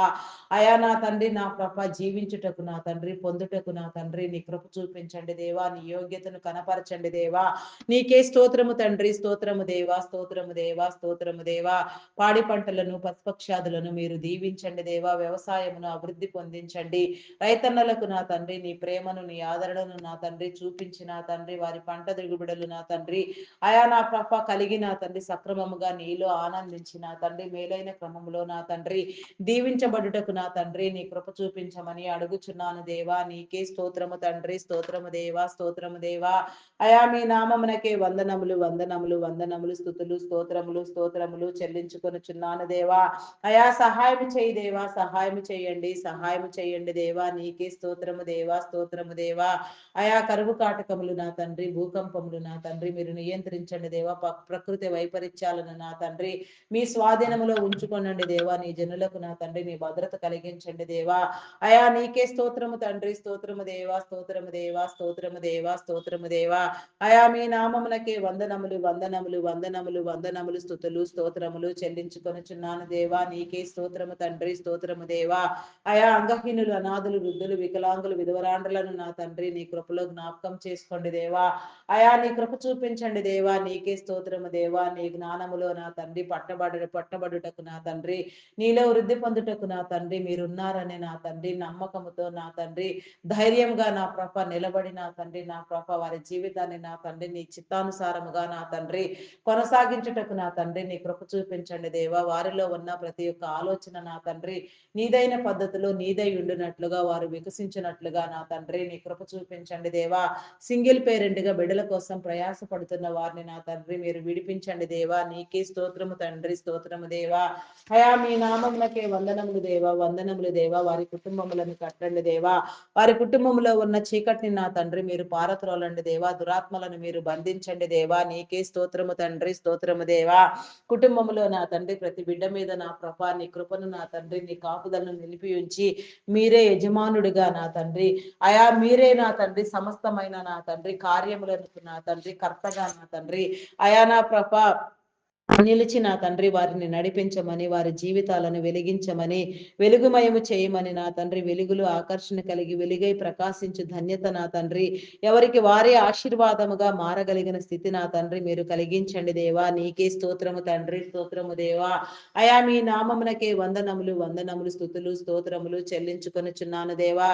Speaker 1: అయా నా తండ్రి నా ప్రభ జీవించుటకు నా తండ్రి పొందుటకు నా తండ్రి నీ కృప చూపించండి దేవా. నీ యోగ్యతను కనపరచండి దేవా. నీకే స్తోత్రము తండ్రి స్తోత్రము దేవా స్తోత్రము స్తోత్రము దేవా, స్తోత్రము దేవా. పాడి పంటలను, పశుపక్షాదులను మీరు దీవించండి దేవా. వ్యవసాయమును అభివృద్ధి పొందించండి. రైతన్నలకు నా తండ్రి నీ ప్రేమను, నీ ఆదరణను నా తండ్రి చూపించి నా తండ్రి వారి పంట దిగుబడులు నా తండ్రి అయా నా ప్రభ కలిగి నా తండ్రి సక్రమముగా నీలో ఆనందించి నా తండ్రి మేలైన క్రమములో నా తండ్రి దీవించబడుటకు నా తండ్రి నీ కృప చూపించమని అడుగుచున్నాను దేవా. నీకే స్తోత్రము తండ్రి, స్తోత్రము దేవా, స్తోత్రము దేవా. అయా మీ నామమునకే వందనములు, వందనములు, వందనములు, స్తుతులు, స్తోత్రములు, స్తోత్రములు చెల్లించుకొనుచున్నాను దేవా. అయా సహాయం చేయి దేవా, సహాయం చేయండి, సహాయం చేయండి దేవా. నీకే స్తోత్రము దేవా, స్తోత్రము దేవా. అయా కరువు కాటకములు నా తండ్రి, భూకంపములు నా తండ్రి మీరు నియంత్రించండి దేవా. ప్రకృతి వైపరీత్యాలను నా తండ్రి మీ స్వాధీనములో ఉంచుకోనండి దేవా. నీ జనులకు నా తండ్రి నీ భద్రత కలిగించండి దేవా. అయా నీకే స్తోత్రము తండ్రి, స్తోత్రము దేవా, స్తోత్రము దేవా, స్తోత్రము దేవా, స్తోత్రము దేవా. అయా మీ నామమునకే వందనములు, వందనములు, వందనములు, వందనములు, స్తుతులు, స్తోత్రములు చెల్లించుకొనుచున్నాను దేవా. నీకే స్తోత్రము తండ్రి, స్తోత్రము దేవా. అయా అంగహీనులు, అనాథులు, వృద్ధులు, వికలాంగులు, విధవరాండ్రులను నా తండ్రి నీ కృపలో జ్ఞాపకం చేసుకోండి దేవా. అయా నీ కృప చూపించండి దేవా. నీకే స్తోత్రము దేవా. నీ జ్ఞానములో నా తండ్రి పట్టబడుటకు నా తండ్రి నీలో వృద్ధి పొందుటకు నా తండ్రి మీరున్నారని నా తండ్రి నమ్మకముతో నా తండ్రి ధైర్యంగా నా ప్రభ నిలబడి నా తండ్రి నా ప్రభ వారి జీవితాన్ని నా తండ్రి నీ చిత్తానుసారముగా నా తండ్రి కొనసాగించుటకు నా తండ్రి నీ కృప చూపించండి దేవా. వారిలో ఉన్న ప్రతి ఒక్క ఆలోచన నా తండ్రి నీదైన పద్ధతిలో నీదై ఉండునట్లుగా వారు వికసించినట్లుగా నా తండ్రి నీ కృప చూపించండి దేవా. సింగిల్ పేరెంట్ గా బిడ్డల కోసం ప్రయాస పడుతున్న వారిని నా తండ్రి మీరు విడిపించండి దేవా. నీకే స్తోత్రము తండ్రి, స్తోత్రము దేవా. అయా మీ నామమునకే వందనములు దేవా, వందనములు దేవా. వారి కుటుంబములను కట్టండి దేవా. వారి కుటుంబంలో ఉన్న చీకటిని నా తండ్రి మీరు పారత్రోలండి దేవా. దురాత్మలను మీరు బంధించండి దేవా. నీకే స్తోత్రము తండ్రి, స్తోత్రము దేవా. కుటుంబములో నా తండ్రి ప్రతి బిడ్డ మీద నా ప్రభా నీ కృపను నా తండ్రి నీ కాపుదలను నిలిపి ఉంచి మీరే యజమానుడిగా నా తండ్రి అయా మీరే నా తండ్రి సమస్తమైన నా తండ్రి కార్యములను నా తండ్రి కర్తగా నా తండ్రి అయా నా ప్రభా నిలిచి నా తండ్రి వారిని నడిపించమని వారి జీవితాలను వెలిగించమని వెలుగుమయము చేయమని నా తండ్రి వెలుగులు ఆకర్షణ కలిగి వెలుగై ప్రకాశించు ధన్యత నా తండ్రి ఎవరికి వారే ఆశీర్వాదముగా మారగలిగిన స్థితి నా తండ్రి మీరు కలిగించండి దేవా. నీకే స్తోత్రము తండ్రి, స్తోత్రము దేవా. అయా మీ నామమునకే వందనములు, వందనములు, స్తుతులు, స్తోత్రములు చెల్లించుకొనుచున్నాను దేవా.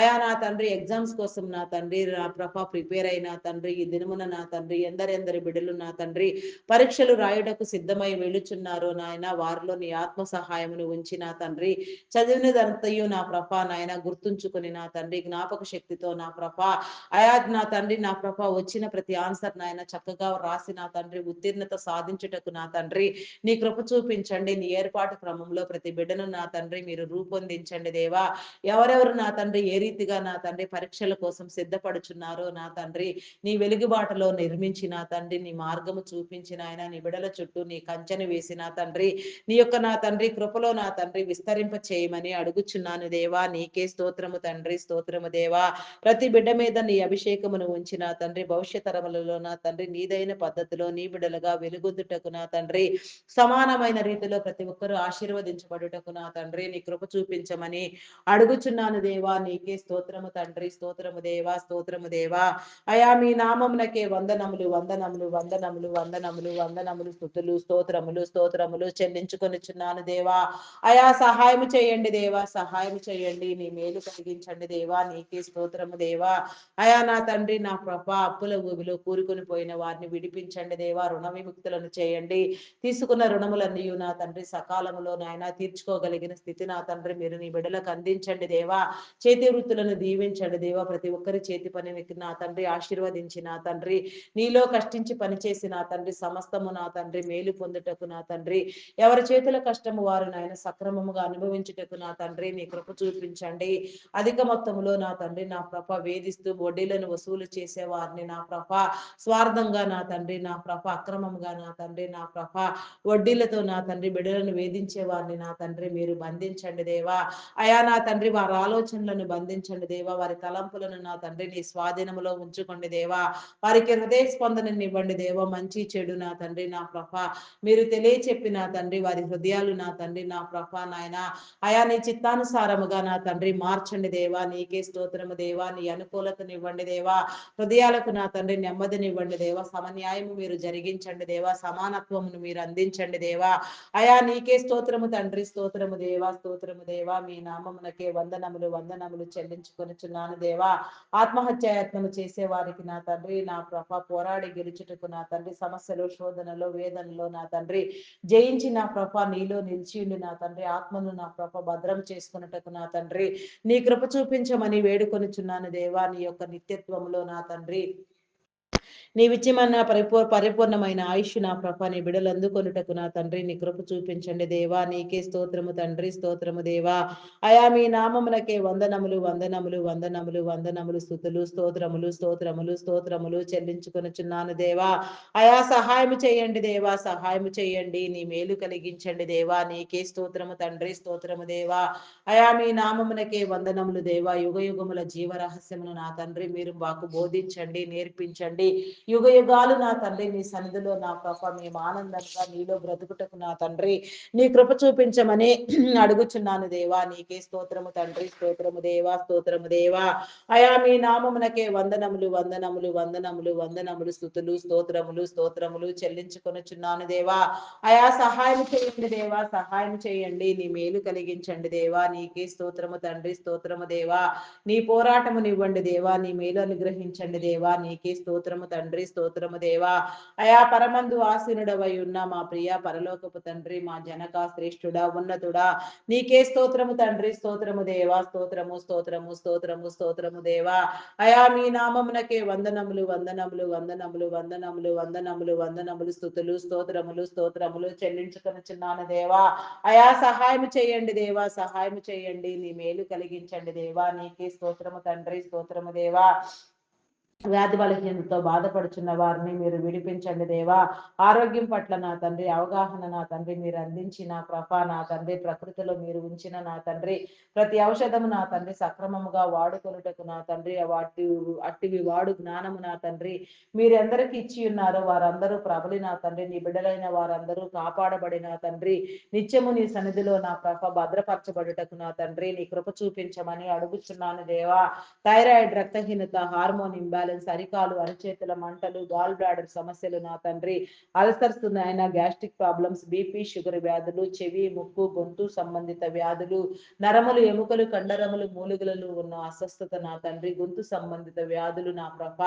Speaker 1: అయా నా తండ్రి ఎగ్జామ్స్ కోసం నా తండ్రి నా ప్రభ ప్రిపేర్ అయిన తండ్రి ఈ దినమున నా తండ్రి ఎందరెందరి బిడ్డలు నా తండ్రి పరీక్షలు రాయుటకు సిద్ధమై వెళుచున్నారు నాయన. వారిలో నీ ఆత్మ సహాయమును ఉంచి నా తండ్రి చదివినదంతయు నా ప్రభ నాయన గుర్తుంచుకుని నా తండ్రి జ్ఞాపక శక్తితో నా ప్రభ అయా నా తండ్రి నా ప్రభ వచ్చిన ప్రతి ఆన్సర్ నాయన చక్కగా రాసి నా తండ్రి ఉత్తీర్ణత సాధించుటకు నా తండ్రి నీ కృప చూపించండి. నీ ఏర్పాటు క్రమంలో ప్రతి బిడ్డను నా తండ్రి మీరు రూపొందించండి దేవా. ఎవరెవరు నా తండ్రి ఏ రీతిగా నా తండ్రి పరీక్షల కోసం సిద్ధపడుచున్నారో నా తండ్రి నీ వెలుగుబాటులో నిర్మించి నా తండ్రి నీ మార్గము చూపించిన ఆయన నీ బిడల చుట్టూ నీ కంచెను వేసి నా తండ్రి నీ యొక్క నా తండ్రి కృపలో నా తండ్రి విస్తరింప చేయమని అడుగుచున్నాను దేవా. నీకే స్తోత్రము తండ్రి, స్తోత్రము దేవా. ప్రతి బిడ్డ మీద నీ అభిషేకమును ఉంచి నా తండ్రి భవిష్యత్ తరములలో నా తండ్రి నీదైన పద్ధతిలో నీ బిడలుగా వెలుగొందుటకు నా తండ్రి సమానమైన రీతిలో ప్రతి ఒక్కరూ ఆశీర్వదించబడుటకు నా తండ్రి నీ కృప చూపించమని అడుగుచున్నాను దేవా. నీకే స్తోత్రము తండ్రి, స్తోత్రము దేవా, స్తోత్రము దేవా. అయా మీ నామమునకే వందనములు, వందనములు, వందనములు, వందనములు, వందనములు, స్తుతులు, స్తోత్రములు, స్తోత్రములు చెల్లించుకొనిచున్నాను దేవా. అయా సహాయం చేయండి దేవా, సహాయం చేయండి. నీ మేలు కలిగించండి దేవా. నీకే స్తోత్రము దేవా. అయా నా తండ్రి నా ప్రభా అప్పుల ఊబిలో కూరుకొని పోయిన వారిని విడిపించండి దేవా. రుణ విముక్తులను చేయండి. తీసుకున్న రుణములన్నీ నా తండ్రి సకాలములో నాయన తీర్చుకోగలిగిన స్థితి నా తండ్రి మీరు నీ బిడ్డలకు అందించండి దేవా. చేతి వృత్తులను దీవించండి దేవా. ప్రతి ఒక్కరి చేతి పనిని నా తండ్రి ఆశీర్వదించి నా తండ్రి నీలో కష్టించి పనిచేసి నా తండ్రి సమస్తము నా తండ్రి మేలు పొందుటకు నా తండ్రి ఎవరి చేతుల కష్టము వారు నాయన సక్రమముగా అనుభవించుటకు నా తండ్రి నీ కృప చూపించండి. అధిక మొత్తములో నా తండ్రి నా ప్రభ వేధిస్తూ వడ్డీలను వసూలు చేసే వారిని నా ప్రభ స్వార్థంగా నా తండ్రి నా ప్రభ అక్రమంగా నా తండ్రి నా ప్రభ వడ్డీలతో నా తండ్రి బిడ్డలను వేధించే వారిని నా తండ్రి మీరు బంధించండి దేవా. అయా నా తండ్రి వారి ఆలోచనలను బంధించండి దేవా. వారి తలంపులను నా తండ్రి నీ స్వాధీనములో ఉంచుకోండి దేవా. వారికి హృదయ స్పందనని ఇవ్వండి దేవా. మంచి చెడు నా తండ్రి నా ప్రభ ప్రభ మీరు తెలియచెప్పి నా తండ్రి వారి హృదయాలు నా తండ్రి నా ప్రభ నాయన అయా నీ చిత్తానుసారముగా నా తండ్రి మార్చండి దేవా. నీకే స్తోత్రము దేవా. నీ అనుకూలతనివ్వండి దేవా. హృదయాలకు నా తండ్రి నెమ్మదినివ్వండి దేవా. సమన్యాయము మీరు జరిగించండి దేవా. సమానత్వమును మీరు అందించండి దేవా. అయా నీకే స్తోత్రము తండ్రి. స్తోత్రము దేవా. స్తోత్రము దేవా. మీ నామమునకే వందనములు వందనములు చెల్లించుకొనుచున్నాను దేవా. ఆత్మహత్యాయత్నము చేసే వారికి నా తండ్రి నా ప్రభ పోరాడి గెలుచుటకు నా తండ్రి సమస్యలు శోధనలో వేదనలో నా తండ్రి జయించి నా ప్రభ నీలో నిలిచియుండి నా తండ్రి ఆత్మను నా ప్రభ భద్రం చేసుకున్నటకు నా తండ్రి నీ కృప చూపించమని వేడుకొనుచున్నాను దేవా. నీ యొక్క నిత్యత్వములో నా తండ్రి నీవిచ్చిమన్న పరిపూర్ణమైన ఆయుష్ నా ప్రభ నీ బిడలు అందుకొనుటకు నా తండ్రి నీ కృప చూపించండి దేవా. నీకే స్తోత్రము తండ్రి. స్తోత్రము దేవా. అయా మీ నామమునకే వందనములు వందనములు వందనములు వందనములు స్థుతులు స్తోత్రములు స్తోత్రములు స్తోత్రములు చెల్లించుకొనుచున్నాను దేవా. అయా సహాయము చేయండి దేవా. సహాయము చేయండి. నీ మేలు కలిగించండి దేవా. నీకే స్తోత్రము తండ్రి. స్తోత్రము దేవా. అయా మీ నామమునకే వందనములు దేవా. యుగ యుగముల జీవ రహస్యమును నా తండ్రి మీరు మాకు బోధించండి నేర్పించండి. యుగ యుగాలు నా తండ్రి నీ సన్నిధిలో నా ప్రభ మేము ఆనందంగా నీలో బ్రతుకుటకు నా తండ్రి నీ కృప చూపించమని అడుగుచున్నాను దేవా. నీకే స్తోత్రము తండ్రి. స్తోత్రము దేవా. స్తోత్రము దేవా. అయా మీ నామమునకే వందనములు వందనములు వందనములు వందనములు స్థుతులు స్తోత్రములు స్తోత్రములు చెల్లించుకొనుచున్నాను దేవా. అయా సహాయం చేయండి దేవా. సహాయం చేయండి. నీ మేలు కలిగించండి దేవా. నీకే స్తోత్రము తండ్రి. స్తోత్రము దేవా. నీ పోరాటమునివ్వండి దేవా. నీ మేలు అనుగ్రహించండి దేవా. నీకే స్తోత్రము తండ్రి. స్తోత్రము దేవా. అయా పరమందు ఆసీనుడవై ఉన్న మా ప్రియ పరలోకపు తండ్రి మా జనక శ్రేష్ఠుడా ఉన్నతుడా నీకే స్తోత్రము తండ్రి. స్తోత్రము దేవా. స్తోత్రము స్తోత్రము స్తోత్రము స్తోత్రము దేవా. అయా మీ నామమునకే వందనములు వందనములు వందనములు వందనములు వందనములు వందనములు స్థుతులు స్తోత్రములు స్తోత్రములు చెల్లించుకొనుచున్నాను దేవా. అయా సహాయం చేయండి దేవా. సహాయం చేయండి. నీ మేలు కలిగించండి దేవా. నీకే స్తోత్రము తండ్రి. స్తోత్రము దేవా. వ్యాధి బలహీనతతో బాధపడుచున్న వారిని మీరు విడిపించండి దేవా. ఆరోగ్యం పట్ల నా తండ్రి అవగాహన నా తండ్రి మీరు అందించిన ప్రభ నా తండ్రి ప్రకృతిలో మీరు ఉంచిన నా తండ్రి ప్రతి ఔషధము నా తండ్రి సక్రమముగా వాడుకొనుటకు నా తండ్రి అట్టివి వాడు జ్ఞానము నా తండ్రి మీరు ఎందరికి ఇచ్చి ఉన్నారో వారందరూ ప్రబలి నా తండ్రి నీ బిడ్డలైన వారందరూ కాపాడబడిన తండ్రి నిత్యము నీ సన్నిధిలో నా ప్రభ భద్రపరచబడుటకు నా తండ్రి నీ కృప చూపించమని అడుగుచున్నాను దేవా. థైరాయిడ్ రక్తహీనత హార్మోన్ ఇంబ్యాలెన్స్ అరికాలు అరచేతుల మంటలు గాల్ బ్లాడర్ సమస్యలు నా తండ్రి అల్సర్స్ నాయన గ్యాస్ట్రిక్ ప్రాబ్లమ్స్ బీపీ షుగర్ వ్యాధులు చెవి ముక్కు గొంతు సంబంధిత వ్యాధులు నరములు ఎముకలు కండరములు మూలుగులలో ఉన్న అస్వస్థత నా తండ్రి గొంతు సంబంధిత వ్యాధులు నా ప్రభ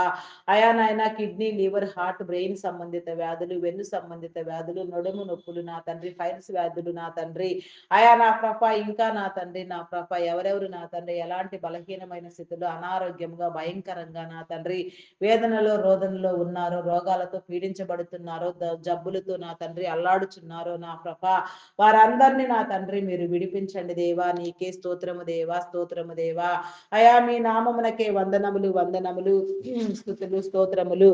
Speaker 1: అయా నాయన కిడ్నీ లివర్ హార్ట్ బ్రెయిన్ సంబంధిత వ్యాధులు వెన్ను సంబంధిత వ్యాధులు నడుము నొప్పులు నా తండ్రి ఫైల్స్ వ్యాధులు నా తండ్రి అయా నా ప్రభ ఇంకా నా తండ్రి నా ప్రభ ఎవరెవరు నా తండ్రి ఎలాంటి బలహీనమైన స్థితిలో అనారోగ్యంగా భయంకరంగా నా తండ్రి వేదనలో రోదనలో ఉన్నారో రోగాలతో పీడించబడుతున్నారో జబ్బులతో నా తండ్రి అల్లాడుచున్నారో నా ప్రభ వారందరినీ నా తండ్రి మీరు విడిపించండి దేవా. నీకే స్తోత్రము దేవా. స్తోత్రము దేవా. అయా మీ నామమునకే వందనములు వందనములు స్తుతులు స్తోత్రములు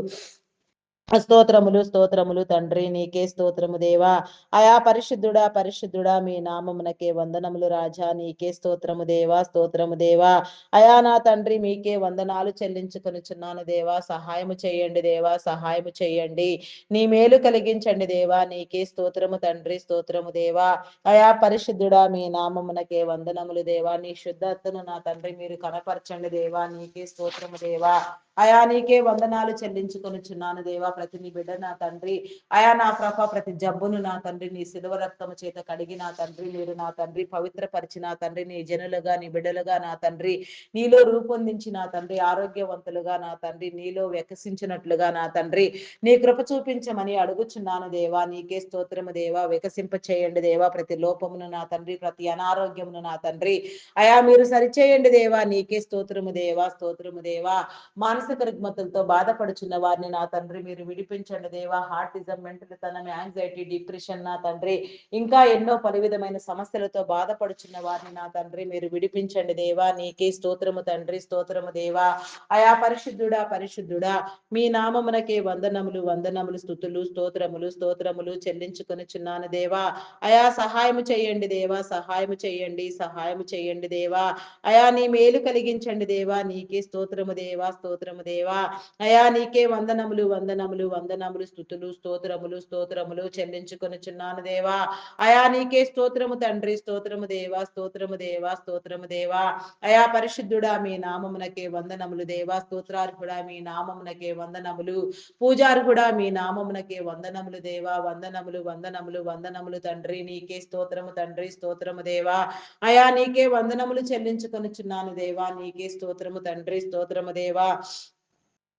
Speaker 1: స్తోత్రములు స్తోత్రములు తండ్రి నీకే స్తోత్రము దేవా. అయా పరిశుద్ధుడా పరిశుద్ధుడా మీ నామమునకే వందనములు రాజా. నీకే స్తోత్రము దేవా. స్తోత్రము దేవా. అయా నా తండ్రి మీకే వందనాలు చెల్లించుకొనుచున్నాను దేవా. సహాయము చేయండి దేవా. సహాయము చేయండి. నీ మేలు కలిగించండి దేవా. నీకే స్తోత్రము తండ్రి. స్తోత్రము దేవా. అయా పరిశుద్ధుడా మీ నామమునకే వందనములు దేవా. నీ శుద్ధతను నా తండ్రి మీరు కనపరచండి దేవా. నీకే స్తోత్రము దేవా. అయా నీకే వందనాలు చెల్లించుకొనుచున్నాను దేవా. ప్రతి నీ బిడ్డ నా తండ్రి అయా నా ప్రభ ప్రతి జబ్బును నా తండ్రి నీ శిలువ రక్తము చేత కడిగి నా తండ్రి మీరు నా తండ్రి పవిత్రపరిచి నా తండ్రి నీ జనులుగా నీ బిడ్డలుగా నా తండ్రి నీలో రూపొందించి నా తండ్రి ఆరోగ్యవంతులుగా నా తండ్రి నీలో వికసించినట్లుగా నా తండ్రి నీ కృప చూపించమని అడుగుచున్నాను దేవా. నీకే స్తోత్రము దేవా. వికసింప చేయండి దేవా. ప్రతి లోపమును నా తండ్రి ప్రతి అనారోగ్యమును నా తండ్రి అయా మీరు సరిచేయండి దేవా. నీకే స్తోత్రము దేవా. స్తోత్రము దేవా. మానసిక రుగ్మతలతో బాధపడుచున్న వారిని నా తండ్రి మీరు విడిపించండి దేవా. హార్టిజం మెంటల్ తనం యాంగ్జైటీ డిప్రెషన్ నా తండ్రి ఇంకా ఎన్నో పలు విధమైన సమస్యలతో బాధపడుచున్న వారిని నా తండ్రి మీరు విడిపించండి దేవా. నీకే స్తోత్రము తండ్రి. స్తోత్రము దేవా. అయా పరిశుద్ధుడా పరిశుద్ధుడా మీ నామమునకే వందనములు వందనములు స్తుతులు స్తోత్రములు స్తోత్రములు చెల్లించుకొనుచున్నాను దేవా. అయా సహాయము చేయండి దేవా. సహాయము చేయండి. సహాయము చేయండి దేవా. అయా నీ మేలు కలిగించండి దేవా. నీకే స్తోత్రము దేవా. స్తోత్రము దేవా. అయా నీకే వందనములు వందనములు వందనములు స్తుతులు స్తోత్రములు చెల్లించుకొనుచున్నాను దేవా. అయా నీకే స్తోత్రము తండ్రి, స్తోత్రము దేవా, స్తోత్రము దేవా, స్తోత్రము దేవా. అయా పరిశుద్ధుడా మీ నామమునకే వందనములు దేవా, స్తోత్రార్హుడా మీ నామమునకే వందనములు, పూజార్హుడా మీ నామమునకే వందనములు దేవా. వందనములు తండ్రి, నీకే స్తోత్రము తండ్రి, స్తోత్రము దేవా. అయా నీకే వందనములు చెల్లించుకొనుచున్నాను దేవా, నీకే స్తోత్రము తండ్రి, స్తోత్రము దేవా.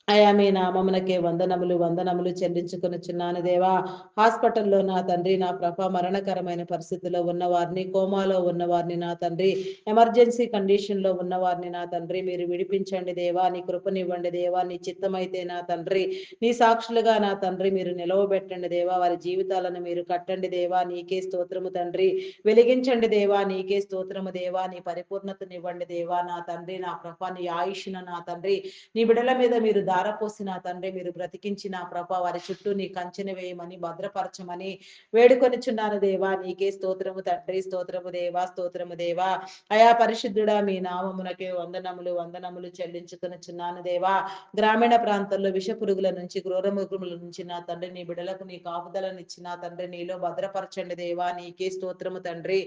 Speaker 1: అయా మీ నామమునకే వందనములు చెల్లించుకొనుచున్నాను దేవా. హాస్పిటల్లో నా తండ్రి నా ప్రభ మరణకరమైన పరిస్థితిలో ఉన్నవారిని, కోమాలో ఉన్నవారిని నా తండ్రి, ఎమర్జెన్సీ కండిషన్లో ఉన్నవారిని నా తండ్రి మీరు విడిపించండి దేవా. నీ కృపనివ్వండి దేవా. నీ చిత్తమైతే నా తండ్రి నీ సాక్షులుగా నా తండ్రి మీరు నిలవబెట్టండి దేవా. వారి జీవితాలను మీరు కట్టండి దేవా. నీకే స్తోత్రము తండ్రి. వెలిగించండి దేవా. నీకే స్తోత్రము దేవా. నీ పరిపూర్ణతనివ్వండి దేవా. నా తండ్రి నా ప్రభ నీ ఆయుష్ను నా తండ్రి నీ బిడ్డల మీద మీరు ధారపోసిన తండ్రి మీరు బ్రతికించిన ప్రభ వారి చుట్టూ నీ కంచెను వేయమని భద్రపరచమని వేడుకొనిచున్నాను దేవా. నీకే స్తోత్రము తండ్రి, స్తోత్రము దేవా, స్తోత్రము దేవా. అయా పరిశుద్ధుడా మీ నామమునకే వందనములు చెల్లించుకొనుచున్నాను దేవా. గ్రామీణ ప్రాంతాల్లో విష పురుగుల నుంచి, క్రూరమృగముల నుంచి నా తండ్రి నీ బిడ్డలకు నీ కాపుదలనిచ్చిన తండ్రి నీలో భద్రపరచండి దేవా. నీకే స్తోత్రము తండ్రి.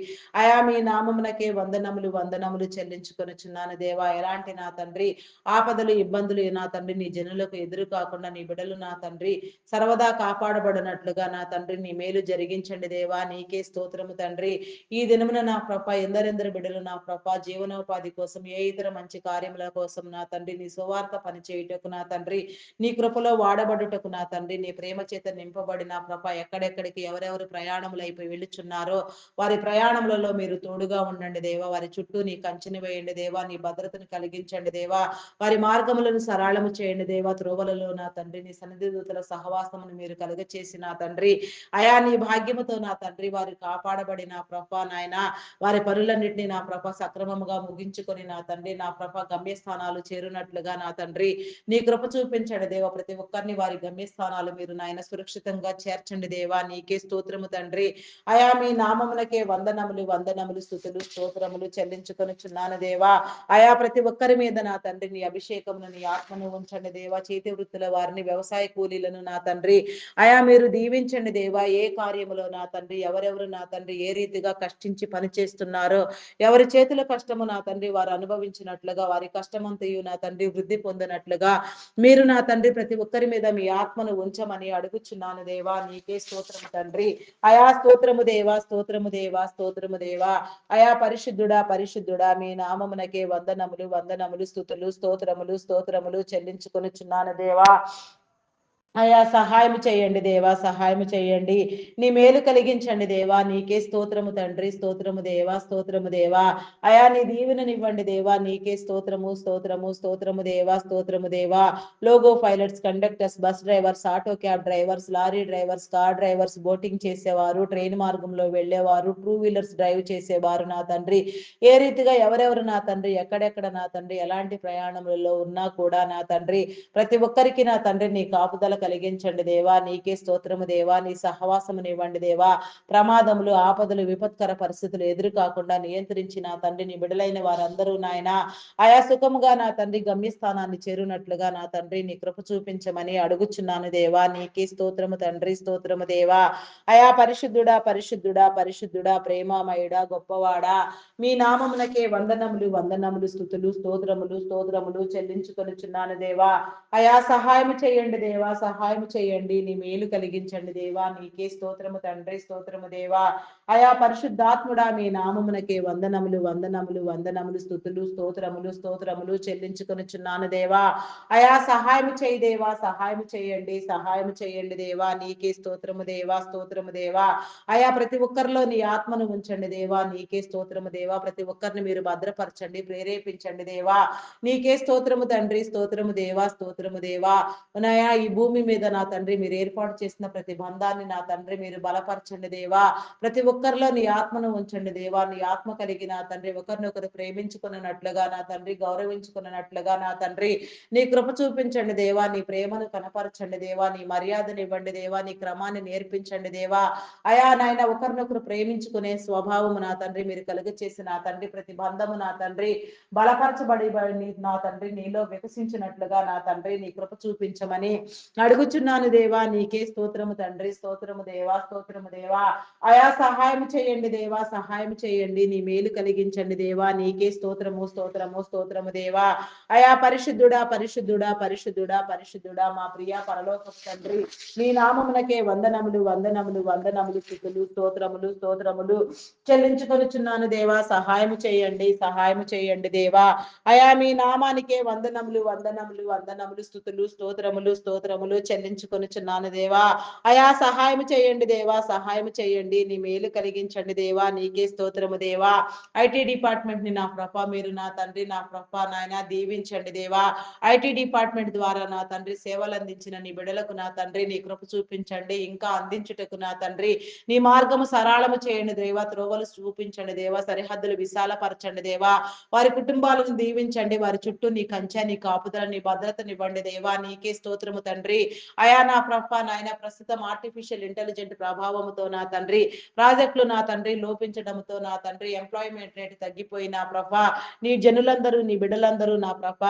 Speaker 1: అయా మీ నామమునకే వందనములు చెల్లించుకొనుచున్నాను దేవా. ఎలాంటి నా తండ్రి ఆపదలు ఇబ్బందులు నా తండ్రి నీ జనులకు ఎదురు కాకుండా నీ బిడ్డలు నా తండ్రి సర్వదా కాపాడబడినట్లుగా నా తండ్రి నీ మేలు జరిగించండి దేవా. నీకే స్తోత్రము తండ్రి. ఈ దినమున నా ప్రభ ఎందరెందరు బిడ్డలు నా ప్రభ జీవనోపాధి కోసం ఏ ఇతర మంచి కార్యముల కోసం నా తండ్రి నీ సువార్త పని చేయుటకు నా తండ్రి నీ కృపలో వాడబడుటకు నా తండ్రి నీ ప్రేమ చేత నింపబడి నా ప్రభ ఎక్కడెక్కడికి ఎవరెవరు ప్రయాణములు అయిపోయి వెళ్ళుచున్నారో వారి ప్రయాణములలో మీరు తోడుగా ఉండండి దేవా. వారి చుట్టూ నీ కంచెని వేయండి దేవా. నీ భద్రతను కలిగించండి దేవా. వారి మార్గములను సరళము చేయండి దేవా. త్రోవలలో నా తండ్రి నీ సన్నిధి దూతల సహవాసమును మీరు కలుగచేసి నా తండ్రి అయా నీ భాగ్యముతో నా తండ్రి వారు కాపాడబడి నా ప్రభ నాయన వారి పనులన్నింటినీ నా ప్రభ సక్రమముగా ముగించుకొని నా తండ్రి నా ప్రభ గమ్యస్థానాలు చేరునట్లుగా నా తండ్రి నీ కృప చూపించండి దేవా. ప్రతి ఒక్కరిని వారి గమ్యస్థానాలు మీరు నాయన సురక్షితంగా చేర్చండి దేవా. నీకే స్తోత్రము తండ్రి. అయా మీ నామమునకే వందనములు స్తుతులు స్తోత్రములు చెల్లించుకొనుచున్నాను దేవా. అయా ప్రతి ఒక్కరి మీద నా తండ్రి నీ అభిషేకమును నీ ఆత్మను ఉంచండి దేవా. చేతి వృత్తుల వారిని వ్యవసాయ కూలీలను నా తండ్రి అయా మీరు దీవించండి దేవా. ఏ కార్యములో నా తండ్రి ఎవరెవరు నా తండ్రి ఏ రీతిగా కష్టించి పని చేస్తున్నారో ఎవరి చేతుల కష్టము నా తండ్రి వారు అనుభవించినట్లుగా వారి కష్టమంతయు నా తండ్రి వృద్ధి పొందినట్లుగా మీరు నా తండ్రి ప్రతి ఒక్కరి మీద మీ ఆత్మను ఉంచమని అడుగుచున్నాను దేవా. నీకే స్తోత్రము తండ్రి. అయా స్తోత్రము దేవా, స్తోత్రము దేవా, స్తోత్రము దేవా. అయా పరిశుద్ధుడా మీ నామమునకే వందనములు స్తోత్రములు చెల్లించుకొనుచున్నాను దేవా. అయా సహాయం చేయండి దేవా. సహాయం చేయండి. నీ మేలు కలిగించండి దేవా. నీకే స్తోత్రము తండ్రి, స్తోత్రము దేవా, స్తోత్రము దేవా. అయా నీ దీవెననివ్వండి దేవా. నీకే స్తోత్రము దేవా, స్తోత్రము దేవా. Logo pilots, conductors, bus drivers, auto cab drivers, lorry drivers, car drivers, boating చేసేవారు, ట్రైన్ మార్గంలో వెళ్ళేవారు, టూ వీలర్స్ డ్రైవ్ చేసేవారు నా తండ్రి ఏ రీతిగా ఎవరెవరు నా తండ్రి ఎక్కడెక్కడ నా తండ్రి ఎలాంటి ప్రయాణములలో ఉన్నా కూడా నా తండ్రి ప్రతి ఒక్కరికి నా తండ్రి నీ కాపుదల కలిగించండి దేవా. నీకే స్తోత్రము దేవా. నీ సహవాసమునివ్వండి దేవా. ప్రమాదములు ఆపదలు విపత్కర పరిస్థితులు ఎదురు కాకుండా నియంత్రించి నా తండ్రి నీ బిడలైన వారందరూ నాయన ఆయా సుఖముగా నా తండ్రి గమ్యస్థానాన్ని చేరునట్లుగా నా తండ్రి నీ కృప చూపించమని అడుగుచున్నాను దేవా. నీకే స్తోత్రము తండ్రి, స్తోత్రము దేవా. అయా పరిశుద్ధుడా ప్రేమామయుడా గొప్పవాడా మీ నామమునకే వందనములు స్తోత్రములు చెల్లించుకొనుచున్నాను దేవా. అయా సహాయం చేయండి దేవా. సహాయం చేయండి. నీ మేలు కలిగించండి దేవా. నీకే స్తోత్రము తండ్రి, స్తోత్రము దేవా. అయా పరిశుద్ధాత్ముడా మీ నామమునకే వందనములు స్తోత్రములు చెల్లించుకొనుచున్నాను దేవా. అయా సహాయం చేయి దేవా. సహాయం చేయండి దేవా. నీకే స్తోత్రము దేవా, స్తోత్రము దేవా. అయా ప్రతి ఒక్కరిలో నీ ఆత్మను ఉంచండి దేవా. నీకే స్తోత్రము దేవా. ప్రతి ఒక్కరిని మీరు భద్రపరచండి, ప్రేరేపించండి దేవా. నీకే స్తోత్రము తండ్రి, స్తోత్రము దేవా. నాయా ఈ భూమి మీద నా తండ్రి మీరు ఏర్పాటు చేసిన ప్రతి బంధాన్ని నా తండ్రి మీరు బలపరచండి దేవా. ప్రతి ఒక్కరిలో నీ ఆత్మను ఉంచండి దేవా. నీ ఆత్మ కలిగి నా తండ్రి ఒకరినొకరు ప్రేమించుకున్నట్లుగా నా తండ్రి, గౌరవించుకున్నట్లుగా నా తండ్రి నీ కృప చూపించండి దేవా. నీ ప్రేమను కనపరచండి దేవా. నీ మర్యాదనివ్వండి దేవా. నీ క్రమాన్ని నేర్పించండి దేవా. అయా నాయన ఒకరినొకరు ప్రేమించుకునే స్వభావము నా తండ్రి మీరు కలుగచేసి నా తండ్రి ప్రతి బంధము నా తండ్రి బలపరచబడి నా తండ్రి నీలో వికసించినట్లుగా నా తండ్రి నీ కృప చూపించమని అడుగుచున్నాను దేవా. నీకే స్తోత్రము తండ్రి. స్తోత్రము దేవా. స్తోత్రము దేవా. అయా సహాయం చేయండి దేవా. సహాయం చేయండి. నీ మేలు కలిగించండి దేవా. నీకే స్తోత్రము స్తోత్రము స్తోత్రము దేవా. అయా పరిశుద్ధుడా పరిశుద్ధుడా పరిశుద్ధుడా పరిశుద్ధుడా మా ప్రియ పరలోకపు తండ్రి నీ నామమునకే వందనములు వందనములు వందనములు స్తుతులు స్తోత్రములు స్తోత్రములు చెల్లించుకొనుచున్నాను దేవా. సహాయం చేయండి. సహాయం చేయండి దేవా. అయా మీ నామానికే వందనములు వందనములు వందనములు స్తుతులు స్తోత్రములు స్తోత్రములు చెల్లించుకొనుచున్నాను దేవా. అయా సహాయం చేయండి దేవా. సహాయం చేయండి. నీ మేలు కలిగించండి దేవా. నీకే స్తోత్రము దేవా. ఐటీ డిపార్ట్మెంట్ ని నా ప్రభ మీరు నా తండ్రి నా ప్రభ నాయన దీవించండి దేవా. ఐటీ డిపార్ట్మెంట్ ద్వారా నా తండ్రి సేవలు అందించిన నీ బిడలకు నా తండ్రి నీ కృప చూపించండి. ఇంకా అందించుటకు నా తండ్రి నీ మార్గము సరళము చేయండి దేవా. త్రోవలు చూపించండి దేవా. సరిహద్దులు విశాలపరచండి దేవా. వారి కుటుంబాలను దీవించండి. వారి చుట్టూ నీ కంచె నీ కాపుదల నీ భద్రతనివ్వండి దేవా. నీకే స్తోత్రము తండ్రి. అయా నా ప్రభ నాయన ప్రస్తుతం ఆర్టిఫిషియల్ ఇంటెలిజెంట్ ప్రభావముతో నా తండ్రి ప్రాజెక్టులు నా తండ్రి లోపించడంతో నా తండ్రి ఎంప్లాయ్మెంట్ రేట్ తగ్గిపోయి నా ప్రభ నీ జనులందరూ నీ బిడ్డలందరూ నా ప్రభ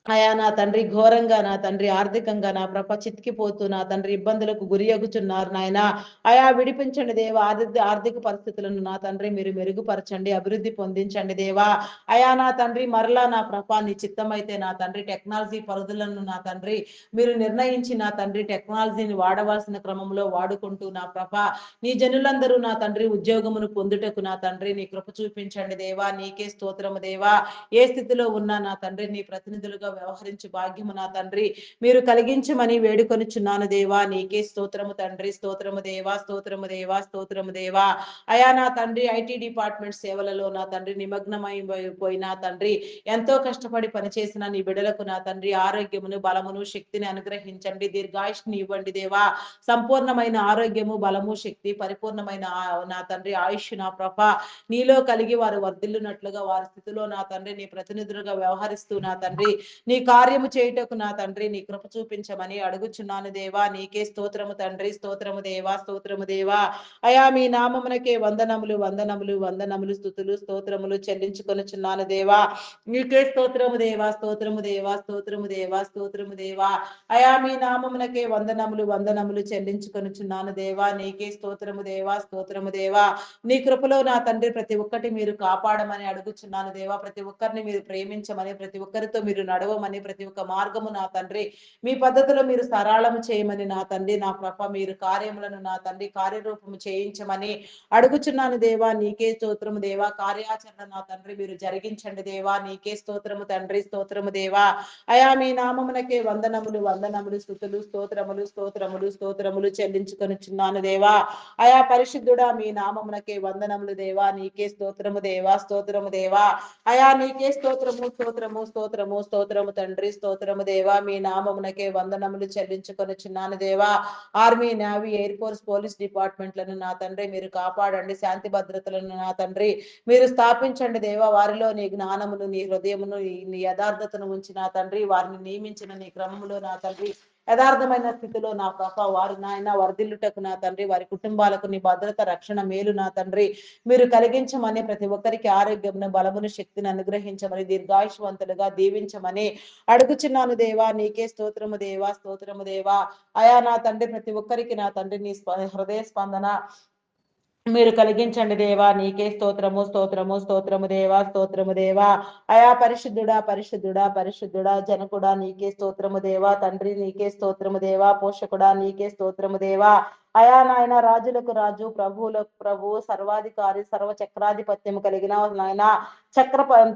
Speaker 1: అయా నా తండ్రి ఘోరంగా నా తండ్రి ఆర్థికంగా నా ప్రభ చితికిపోతూ నా తండ్రి ఇబ్బందులకు గురియగుచున్నారు నాయన. అయా విడిపించండి దేవా. ఆర్థిక పరిస్థితులను నా తండ్రి మీరు మెరుగుపరచండి. అభివృద్ధి పొందించండి దేవా. అయా నా తండ్రి మరలా నా ప్రభ నీ చిత్తమైతే నా తండ్రి టెక్నాలజీ పరిధులను నా తండ్రి మీరు నిర్ణయించి నా తండ్రి టెక్నాలజీని వాడవలసిన క్రమంలో వాడుకుంటూ నా ప్రభ నీ జనులందరూ నా తండ్రి ఉద్యోగమును పొందుటకు నా తండ్రి నీ కృప చూపించండి దేవా. నీకే స్తోత్రము దేవా. ఏ స్థితిలో ఉన్నా నా తండ్రి నీ ప్రతినిధులుగా వ్యవహరించి భాగ్యము నా తండ్రి మీరు కలిగించమని వేడుకొనుచున్నాను దేవా. నీకే స్తోత్రము తండ్రి. స్తోత్రము దేవా. స్తోత్రము దేవా. స్తోత్రము దేవా. అయా నా తండ్రి ఐటీ డిపార్ట్మెంట్ సేవలలో నా తండ్రి నిమగ్నమైపోయిన తండ్రి ఎంతో కష్టపడి పనిచేసిన నీ బిడలకు నా తండ్రి ఆరోగ్యమును బలమును శక్తిని అనుగ్రహించండి. దీర్ఘాయుష్ని ఇవ్వండి దేవా. సంపూర్ణమైన ఆరోగ్యము బలము శక్తి పరిపూర్ణమైన నా తండ్రి ఆయుష్ నా ప్రభ నీలో కలిగి వారు వర్ధిల్లునట్లుగా వారి స్థితిలో నా తండ్రి నీ ప్రతినిధులుగా వ్యవహరిస్తూ నా తండ్రి నీ కార్యము చేయుటకు నా తండ్రి నీ కృప చూపించమని అడుగుచున్నాను దేవా. నీకే స్తోత్రము తండ్రి. స్తోత్రము దేవా. స్తోత్రము దేవా. అయా మీ నామమునకే వందనములు వందనములు వందనములు స్తుతులు స్తోత్రములు చెల్లించుకొనుచున్నాను దేవా. నీకే స్తోత్రము దేవా. స్తోత్రము దేవా. స్తోత్రము దేవా. స్తోత్రము దేవా. అయా మీ నామమునకే వందనములు వందనములు చెల్లించుకొనుచున్నాను దేవా. నీకే స్తోత్రము దేవా. స్తోత్రము దేవా. నీ కృపలో నా తండ్రి ప్రతి ఒక్కటి మీరు కాపాడమని అడుగుచున్నాను దేవా. ప్రతి ఒక్కరిని మీరు ప్రేమించమని ప్రతి ఒక్కరితో మీరు నడవమని ప్రతి ఒక్క మార్గము నా తండ్రి మీ పద్ధతిలో మీరు సరళము చేయమని నా తండ్రి నా ప్రభ మీరు కార్యములను నా తండ్రి కార్యరూపము చేయించమని అడుగుచున్నాను దేవా. నీకే స్తోత్రము దేవా. కార్యాచరణ నా తండ్రి మీరు జరిగించండి దేవా. నీకే స్తోత్రము తండ్రి. స్తోత్రము దేవా. అయా మీ నామమునకే వందనములు వందనములు స్తుతులు స్తోత్రములు స్తోత్రములు స్తోత్రములు చెల్లించుకొనుచున్నాను దేవా. అయా పరిశుద్ధుడా మీ నామమునకే వందనములు దేవా. నీకే స్తోత్రము దేవా. స్తోత్రము దేవా. అయా నీకే స్తోత్రము స్తోత్రము స్తోత్రము స్తోత్రము తండ్రి. స్తోత్రము దేవా. మీ నామమునకే వందనములు చెల్లించుకొనుచున్నాను దేవా. Army navy air force police డిపార్ట్మెంట్లను నా తండ్రి మీరు కాపాడండి. శాంతి భద్రతలను నా తండ్రి మీరు స్థాపించండి దేవా. వారిలో నీ జ్ఞానమును నీ హృదయమును నీ యథార్థతను ఉంచి నా తండ్రి వారిని నియమించిన నీ క్రమములో నా తండ్రి యథార్థమైన స్థితిలో నా ప్రభ వారు నాయన వర్ధిల్లుటకు నా తండ్రి వారి కుటుంబాలకు నీ భద్రత రక్షణ మేలు నా తండ్రి మీరు కలిగించమని ప్రతి ఒక్కరికి ఆరోగ్యమును బలమును శక్తిని అనుగ్రహించమని దీర్ఘాయుష్వంతులుగా దీవించమని అడుగుచున్నాను దేవా. నీకే స్తోత్రము దేవా. స్తోత్రము దేవా. అయా నా తండ్రి ప్రతి ఒక్కరికి నా తండ్రి నీ హృదయ స్పందన మీరు కలిగించండి దేవా. నీకే స్తోత్రము స్తోత్రము స్తోత్రము దేవా. స్తోత్రము దేవా. అయా పరిశుద్ధుడా పరిశుద్ధుడా పరిశుద్ధుడా జనకుడా నీకే స్తోత్రము దేవా. తండ్రి నీకే స్తోత్రము దేవా. పోషకుడా నీకే స్తోత్రము దేవా. అయా నాయన రాజులకు రాజు ప్రభువులకు ప్రభు సర్వాధికారి సర్వ చక్రాధిపత్యము కలిగిన నాయన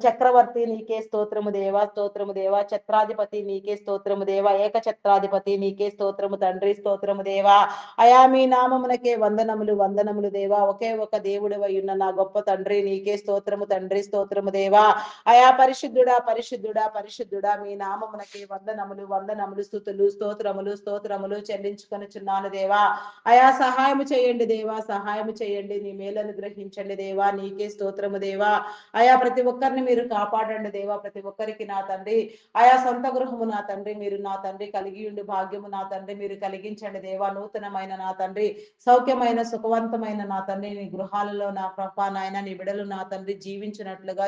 Speaker 1: చక్రవర్తి నీకే స్తోత్రము దేవా. స్తోత్రము దేవా. ఛత్రాధిపతి నీకే స్తోత్రము దేవా. ఏక ఛత్రాధిపతి నీకే స్తోత్రము తండ్రి. స్తోత్రము దేవా. అయా మీ నామమునకే వందనములు వందనములు దేవా. ఒకే ఒక దేవుడు ఉన్న నా గొప్ప తండ్రి నీకే స్తోత్రము తండ్రి. స్తోత్రము దేవా. అయా పరిశుద్ధుడా పరిశుద్ధుడా పరిశుద్ధుడా మీ నామమునకే వందనములు వందనములు స్తుతులు స్తోత్రములు స్తోత్రములు చెల్లించుకొనుచున్నాను దేవా. అయా సహాయం చేయండి దేవా, సహాయం చేయండి. నీ మేలు అనుగ్రహించండి దేవా. నీకే స్తోత్రము దేవా. అయా ప్రతి ఒక్కరిని మీరు కాపాడండి దేవా. ప్రతి ఒక్కరికి నా తండ్రి ఆయా సొంత గృహము నా తండ్రి మీరు నా తండ్రి కలిగి ఉండి భాగ్యము నా తండ్రి మీరు కలిగించండి దేవా. నూతనమైన నా తండ్రి సౌఖ్యమైన సుఖవంతమైన నా తండ్రి నీ గృహాలలో నా ప్రభా నాయన నీ బిడలు నా తండ్రి జీవించినట్లుగా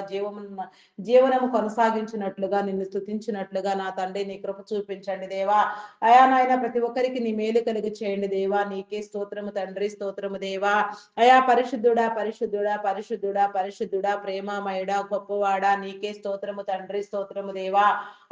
Speaker 1: జీవనము కొనసాగించినట్లుగా నిన్ను స్తుతించినట్లుగా నా తండ్రి నీ కృప చూపించండి దేవా. అయా నాయన ప్రతి ఒక్కరికి నీ మేలు కలిగి చేయండి దేవా. నీకే స్తోత్రము తండ్రి, స్తోత్రము దేవా. అయా పరిశుద్ధుడా, పరిశుద్ధుడా, పరిశుద్ధుడా, పరిశుద్ధుడా, ప్రేమమయుడా, గొప్పవాడా, నీకే స్తోత్రము తండ్రి, స్తోత్రము దేవా.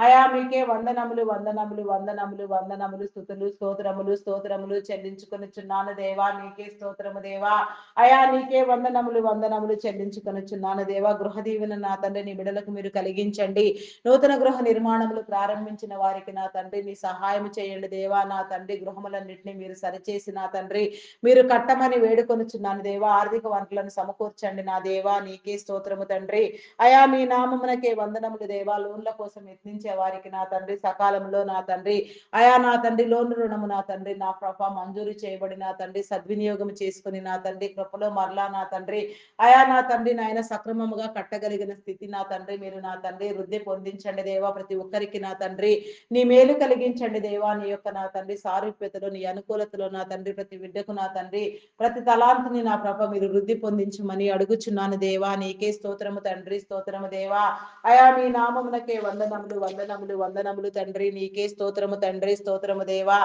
Speaker 1: అయా మీకే వందనములు, వందనములు, వందనములు, వందనములు, స్తుతులు, స్తోత్రములు, స్తోత్రములు చెల్లించుకొనుచున్నాను దేవా. నీకే స్తోత్రము దేవా. అయా నీకే వందనములు, వందనములు చెల్లించుకొనుచున్నాను దేవా. గృహ దీవెన నా తండ్రి నీ బిడలకు మీరు కలిగించండి. నూతన గృహ నిర్మాణములు ప్రారంభించిన వారికి నా తండ్రి నీ సహాయం చేయండి దేవా. నా తండ్రి గృహములన్నింటినీ మీరు సరిచేసి నా తండ్రి మీరు కట్టమని వేడుకొనుచున్నాను దేవా. ఆర్థిక వనరులను సమకూర్చండి నా దేవా. నీకే స్తోత్రము తండ్రి. అయా మీ నామమునకే వందనములు దేవా. లోన్ల కోసం యత్నించే వారికి నా తండ్రి సకాలంలో నా తండ్రి అయా నా తండ్రి లోను రుణము నా తండ్రి నా కృప మంజూరు చేయబడి నా తండ్రి సద్వినియోగం చేసుకుని నా తండ్రి కృపలో మరలా నా తండ్రి అయా నా తండ్రి నాయన సక్రమముగా కట్టగలిగిన స్థితి నా తండ్రి మీరు నా తండ్రి వృద్ధి పొందించండి దేవా. ప్రతి ఒక్కరికి నా తండ్రి నీ మేలు కలిగించండి దేవా. నీ యొక్క నా తండ్రి సారూప్యతలో నీ అనుకూలతలో నా తండ్రి ప్రతి బిడ్డకు నా తండ్రి ప్రతి తలాంతిని నా ప్రభ మీరు వృద్ధి పొందించమని అడుగుచున్నాను దేవా. నీకే స్తోత్రము తండ్రి, స్తోత్రము దేవా. అయా మీ నామమునకే వందనములు, వందనములు, వందనములు తండ్రి. నీకే స్తోత్రము తండ్రి, స్తోత్రము దేవా.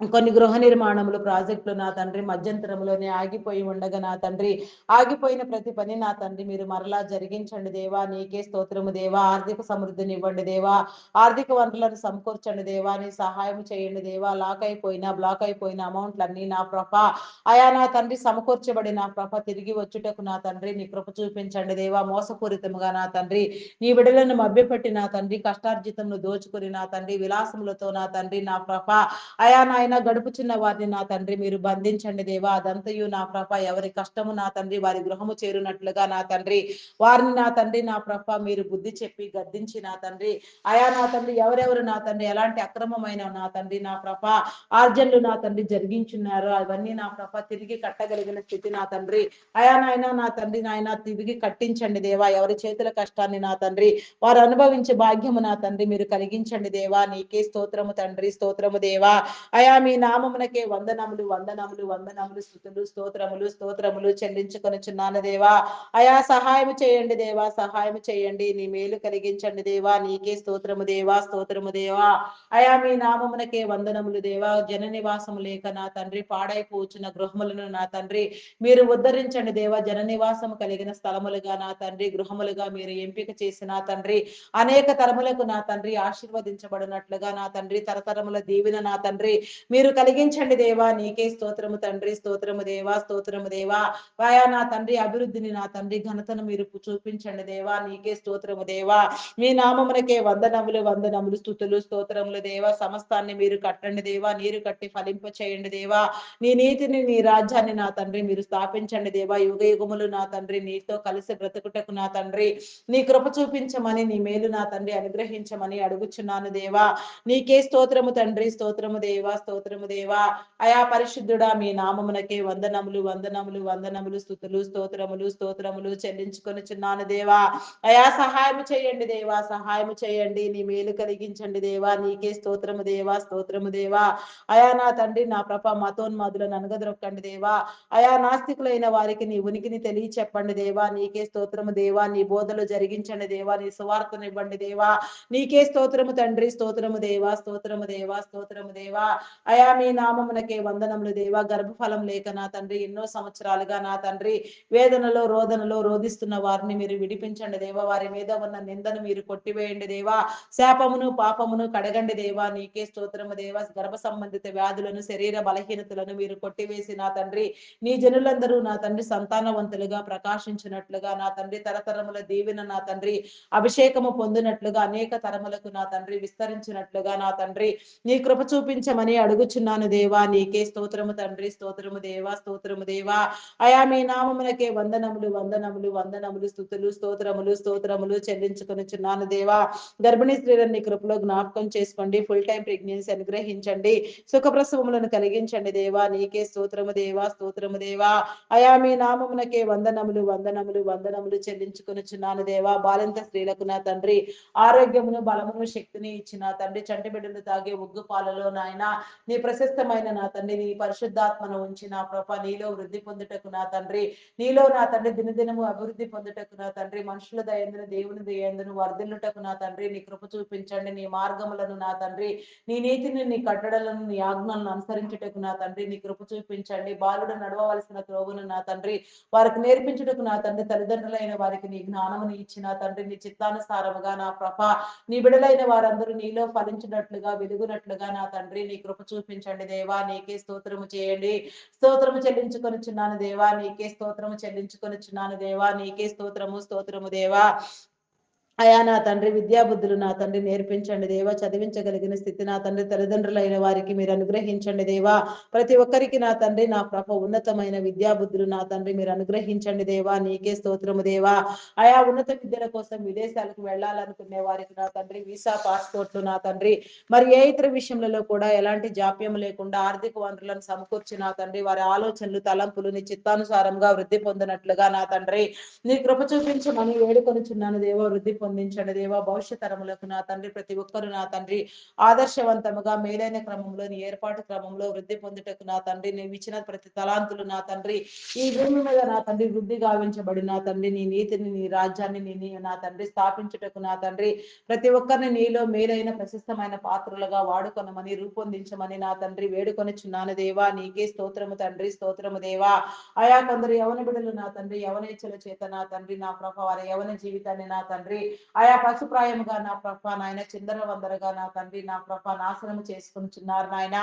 Speaker 1: కొన్ని గృహ నిర్మాణములు ప్రాజెక్టులు నా తండ్రి మధ్యంతరంలోనే ఆగిపోయి ఉండగా నా తండ్రి ఆగిపోయిన ప్రతి పని నా తండ్రి మీరు మరలా జరిగించండి దేవా. నీకే స్తోత్రము దేవా. ఆర్థిక సమృద్ధిని ఇవ్వండి దేవా. ఆర్థిక వనరులను సమకూర్చండి దేవా. నీ సహాయం చేయండి దేవా. బ్లాక్ అయిపోయిన అమౌంట్లన్నీ నా ప్రభ అయా నా తండ్రి సమకూర్చబడి నా ప్రభ తిరిగి వచ్చుటకు నా తండ్రి నీ కృప చూపించండి దేవా. మోసపూరితముగా నా తండ్రి నీ బిడలను మభ్యపెట్టి నా తండ్రి కష్టార్జితమును దోచుకుని నా తండ్రి విలాసములతో నా తండ్రి నా ప్రభ అయా నాయన గడుపుచున్న వారిని నా తండ్రి మీరు బంధించండి దేవా. అదంతయు నా ప్రభ ఎవరి కష్టము నా తండ్రి వారి గృహము చేరునట్లుగా నా తండ్రి వారిని నా తండ్రి నా ప్రభ మీరు బుద్ధి చెప్పి గద్దించి నా తండ్రి అయా నా తండ్రి ఎవరెవరు నా తండ్రి ఎలాంటి అక్రమమైన నా తండ్రి నా ప్రభ ఆర్జన్లు నా తండ్రి జరిగించున్నారు అవన్నీ నా ప్రభ తిరిగి కట్టగలిగిన స్థితి నా తండ్రి అయా నాయన నా తండ్రి నాయన తిరిగి కట్టించండి దేవా. ఎవరి చేతుల కష్టాన్ని నా తండ్రి వారు అనుభవించే భాగ్యము నా తండ్రి మీరు కలిగించండి దేవా. నీకే స్తోత్రము తండ్రి, స్తోత్రము దేవా. అయా మీ నామమునకే వందనములు, వందనములు, వందనములు, స్తుతులు, స్తోత్రములు, స్తోత్రములు చెల్లించుకొనుచున్నాను దేవా. అయా సహాయం చేయండి దేవా. సహాయం చేయండి. నీ మేలు కలిగించండి దేవా. నీకే స్తోత్రము దేవా, స్తోత్రము దేవా. అయా మీ నామమునకే వందనములు దేవా. జన నివాసము లేక నా తండ్రి పాడైపోచున్న గృహములను నా తండ్రి మీరు ఉద్ధరించండి దేవా. జన నివాసము కలిగిన స్థలములుగా నా తండ్రి గృహములుగా మీరు ఎంపిక చేసి నా తండ్రి అనేక తరములకు నా తండ్రి ఆశీర్వదించబడినట్లుగా నా తండ్రి తరతరముల దీవెన నా తండ్రి మీరు కలిగించండి దేవా. నీకే స్తోత్రము తండ్రి, స్తోత్రము దేవా, స్తోత్రము దేవా. వాయా నా తండ్రి అభివృద్ధిని నా తండ్రి ఘనతను మీరు చూపించండి దేవా. నీకే స్తోత్రము దేవా. మీ నామమునకే వందనములు, వందనములు, స్తుతులు, స్తోత్రములు దేవా. సమస్తాన్ని మీరు కట్టండి దేవా. నీరు కట్టి ఫలింప చేయండి దేవా. నీ నీతిని నీ రాజ్యాన్ని నా తండ్రి మీరు స్థాపించండి దేవా. యుగ యుగములు నా తండ్రి నీతో కలిసి బ్రతుకుటకు నా తండ్రి నీ కృప చూపించమని నీ మేలు నా తండ్రి అనుగ్రహించమని అడుగుచున్నాను దేవా. నీకే స్తోత్రము తండ్రి, స్తోత్రము దేవా, స్తోత్రము దేవా. అయా పరిశుద్ధుడా మీ నామమునకే వందనములు, వందనములు, వందనములు, స్తుతులు, స్తోత్రములు, స్తోత్రములు చెల్లించుకొనుచున్నాను దేవా. అయా సహాయం చేయండి దేవా. సహాయం చేయండి. నీ మేలు కలిగించండి దేవా. నీకే స్తోత్రము దేవా, స్తోత్రము దేవా. అయా నా తండ్రి నా ప్రభ మతోన్మాదులను అనగదొక్కండి దేవా. అయా నాస్తికులైన వారికి నీ ఉనికిని తెలియచెప్పండి దేవా. నీకే స్తోత్రము దేవా. నీ బోధలు జరిగించండి దేవా. నీ సువార్తను ఇవ్వండి దేవా. నీకే స్తోత్రము తండ్రి, స్తోత్రము దేవా, స్తోత్రము దేవా, స్తోత్రము దేవా. అయా మీ నామమునకే వందనములు దేవా. గర్భఫలం లేక నా తండ్రి ఎన్నో సంవత్సరాలుగా నా తండ్రి వేదనలో రోదనలో రోధిస్తున్న వారిని మీరు విడిపించండి దేవా. వారి మీద ఉన్న నిందను మీరు కొట్టివేయండి దేవా. శాపమును పాపమును కడగండి దేవా. నీకే స్తోత్రము దేవా. గర్భ సంబంధిత వ్యాధులను శరీర బలహీనతలను మీరు కొట్టివేసి నా తండ్రి నీ జనులందరూ నా తండ్రి సంతానవంతులుగా ప్రకాశించినట్లుగా నా తండ్రి తరతరముల దీవెన నా తండ్రి అభిషేకము పొందినట్లుగా అనేక తరములకు నా తండ్రి విస్తరించినట్లుగా నా తండ్రి నీ కృప చూపించమని అడుగు అడుగుచున్నాను దేవా. నీకే స్తోత్రము తండ్రి, స్తోత్రము దేవా, స్తోత్రము దేవా. అయా మీ నామమునకే వందనములు, వందనములు, వందనములు, స్తుతులు, స్తోత్రములు, స్తోత్రములు చెల్లించుకొనుచున్నాను దేవా. గర్భిణీ స్త్రీలను నీ కృపలో జ్ఞాపకం చేసుకోండి. ఫుల్ టైం ప్రెగ్నెన్సీ అనుగ్రహించండి. సుఖప్రసవములను కలిగించండి దేవా. నీకే స్తోత్రము దేవా, స్తోత్రము దేవా. అయా మీ నామమునకే వందనములు, వందనములు, వందనములు చెల్లించుకొనుచున్నాను దేవా. బాలింత స్త్రీలకు నా తండ్రి ఆరోగ్యమును, బలమును, శక్తిని ఇచ్చిన తండ్రి, చంటి బిడ్డలు తాగే ఉగ్గు పాలలో నాయన నీ ప్రశస్తమైన నా తండ్రి నీ పరిశుద్ధాత్మను ఉంచి నా ప్రభ నీలో వృద్ధి పొందుటకు నా తండ్రి, నీలో నా తండ్రి దినదినము అభివృద్ధి పొందుటకు నా తండ్రి, మనుషుల దయందును దేవుని దయందును వర్ధిల్లుటకు నా తండ్రి నీ కృప చూపించండి. నీ మార్గములను నా తండ్రి, నీ నీతిని, నీ కట్టడలను, నీ ఆజ్ఞలను అనుసరించుటకు నా తండ్రి నీ కృప చూపించండి. బాలుడు నడవవలసిన త్రోవను నా తండ్రి వారికి నేర్పించుటకు నా తండ్రి, తల్లిదండ్రులైన వారికి నీ జ్ఞానమును ఇచ్చిన తండ్రి నీ చిత్తానుసారముగా నా ప్రభ నీ బిడలైన వారందరూ నీలో ఫలించినట్లుగా, వెలుగునట్లుగా నా తండ్రి నీ కృప చూపించండి దేవా. నీకే స్తోత్రము చేయండి. స్తోత్రము చెల్లించుకొనుచున్నాను దేవా. నీకే స్తోత్రము చెల్లించుకొనుచున్నాను దేవా. నీకే స్తోత్రము, స్తోత్రము దేవా. అయా నా తండ్రి విద్యాబుద్ధులు నా తండ్రి నేర్పించండి దేవా. చదివించగలిగిన స్థితి నా తండ్రి తల్లిదండ్రులైన వారికి మీరు అనుగ్రహించండి దేవా. ప్రతి ఒక్కరికి నా తండ్రి నా ప్రభ ఉన్నతమైన విద్యాబుద్ధులు నా తండ్రి మీరు అనుగ్రహించండి దేవా. నీకే స్తోత్రము దేవా. అయా ఉన్నత విద్యల కోసం విదేశాలకు వెళ్ళాలనుకునే వారికి నా తండ్రి వీసా, పాస్పోర్ట్లు నా తండ్రి మరి ఏ ఇతర విషయములలో కూడా ఎలాంటి జాప్యం లేకుండా ఆర్థిక వనరులను సమకూర్చి నా తండ్రి వారి ఆలోచనలు, తలంపులు నీ చిత్తానుసారంగా వృద్ధి పొందినట్లుగా నా తండ్రి నీ కృప చూపించమని వేడుకొనుచున్నాను దేవా. వృద్ధి పొందించండి దేవా. భవిష్యత్ తరములకు నా తండ్రి ప్రతి ఒక్కరు నా తండ్రి ఆదర్శవంతముగా మేలైన క్రమంలో నీ ఏర్పాటు క్రమంలో వృద్ధి పొందుటకు నా తండ్రి నీవు ఇచ్చిన ప్రతి తలాంతులు నా తండ్రి ఈ భూమి మీద నా తండ్రి వృద్ధి గావించబడి నా తండ్రి నీ నీతిని, నీ రాజ్యాన్ని నీ నా తండ్రి స్థాపించుటకు నా తండ్రి ప్రతి ఒక్కరిని నీలో మేలైన ప్రశస్తమైన పాత్రలుగా వాడుకొనమని రూపొందించమని నా తండ్రి వేడుకొనుచున్నాను దేవా. నీకే స్తోత్రము తండ్రి, స్తోత్రము దేవా. అయా కొందరు యవన బిడ్డలు నా తండ్రి యవనేచ్ఛల చేత నా తండ్రి నా ప్రభ వారి యవన జీవితాన్ని నా తండ్రి ఆయా పశుప్రాయముగా నా ప్రభ నాయన చిందర వందరగా నా తండ్రి నా ప్రభ నాశనం చేసుకుంటున్నారు నాయన.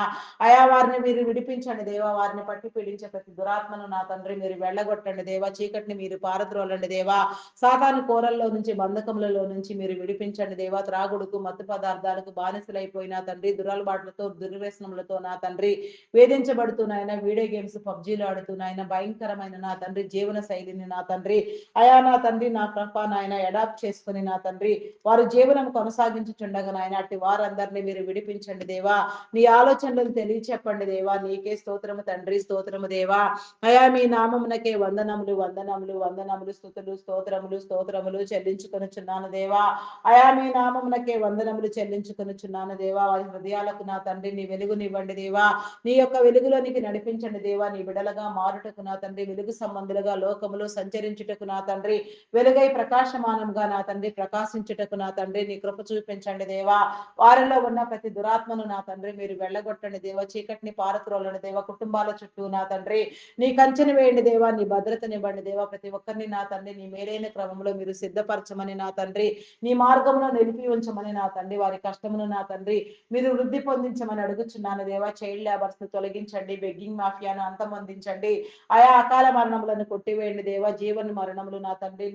Speaker 1: అయా వారిని మీరు విడిపించండి దేవా. వారిని పట్టి పీడించే ప్రతి దురాత్మను నా తండ్రి మీరు వెళ్ళగొట్టండి దేవా. చీకటిని మీరు పారద్రోలండి దేవా. సాతాను కోరల్లో నుంచి, బంధకములలో నుంచి మీరు విడిపించండి దేవా. త్రాగుడుకు, మత్తు పదార్థాలకు బానిసలైపోయిన తండ్రి దురలవాట్లతో, దుర్వ్యసనములతో నా తండ్రి వేధించబడుతున్నాయన వీడియో గేమ్స్ పబ్జీలు ఆడుతున్నాయన భయంకరమైన నా తండ్రి జీవన శైలిని నా తండ్రి అయా నా తండ్రి నా ప్రభ నాయన అడాప్ట్ చేసుకుని నా తండ్రి వారు జీవనం కొనసాగించుచుండగా నాయన అట్టి వారందరినీ మీరు విడిపించండి దేవా. నీ ఆలోచనలను తెలియచెప్పండి దేవా. నీకే స్తోత్రము తండ్రి, స్తోత్రము దేవా. అయా మీ నామమునకే వందనములు, వందనములు, వందనములు, స్తుతులు, స్తోత్రములు, స్తోత్రములు చెల్లించుకొనుచున్నాను దేవా. అయా మీ నామమునకే వందనములు చెల్లించుకొనుచున్నాను దేవా. వారి హృదయాలకు నా తండ్రి నీ వెలుగునివ్వండి దేవా. నీ యొక్క వెలుగులోనికి నడిపించండి దేవా. నీ బిడలగా మారుటకు నా తండ్రి వెలుగు సంబంధులుగా లోకములో సంచరించుటకు నా తండ్రి వెలుగై ప్రకాశమానంగా నా తండ్రి ప్రకాశించుటకు నా తండ్రి నీ కృప చూపించండి దేవా. వారిలో ఉన్న ప్రతి దురాత్మను నా తండ్రి మీరు వెళ్ళగొట్టండి దేవా. చీకటిని పారత్రోలండి దేవా. కుటుంబాల చుట్టూ నా తండ్రి నీ కంచెను వేయండి దేవా. నీ భద్రతనివ్వండి దేవా. ప్రతి ఒక్కరిని నా తండ్రి నీ మేలైన క్రమంలో మీరు సిద్ధపరచమని నా తండ్రి నీ మార్గంలో నిలిపి ఉంచమని నా తండ్రి వారి కష్టమును నా తండ్రి మీరు వృద్ధి పొందించమని అడుగుచున్నాను దేవా. చైల్డ్ లేబర్స్ ను తొలగించండి. బెగ్గింగ్ మాఫియాను అంతమొందించండి. ఆయా అకాల మరణములను కొట్టివేయండి దేవా. జీవన మరణములు నా తండ్రి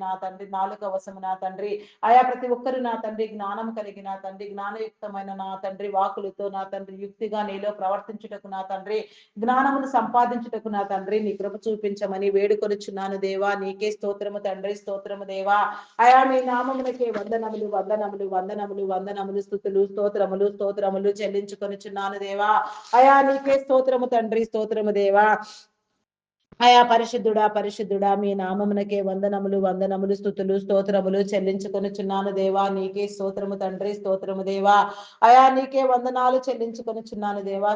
Speaker 1: నాలుక వశము నా తండ్రి ఆయా ప్రతి ఒక్కరు నా తండ్రి జ్ఞానం కలిగి నా తండ్రి జ్ఞానయుక్తమైన నా తండ్రి వాకులతో నా తండ్రి యుక్తిగా నీలో ప్రవర్తించుటకు నా తండ్రి జ్ఞానమును సంపాదించుటకు నా తండ్రి నీ కృప చూపించమని వేడుకొనుచున్నాను దేవా. నీకే స్తోత్రము తండ్రి, స్తోత్రము దేవా. అయా మీ నామమునకే వందనములు, వందనములు, వందనములు, వందనములు, స్తుతులు, స్తోత్రములు, స్తోత్రములు చెల్లించుకొనుచున్నాను దేవా. అయా నీకే స్తోత్రము తండ్రి, స్తోత్రము దేవా. అయా పరిశుద్ధుడా, పరిశుద్ధుడా మీ నామమునకే వందనములు, వందనములు, స్తుతులు, స్తోత్రములు చెల్లించుకొనుచున్నాను దేవా. నీకే స్తోత్రము తండ్రి, స్తోత్రము దేవా. అయా నీకే వందనాలు చెల్లించుకొనుచున్నాను దేవా.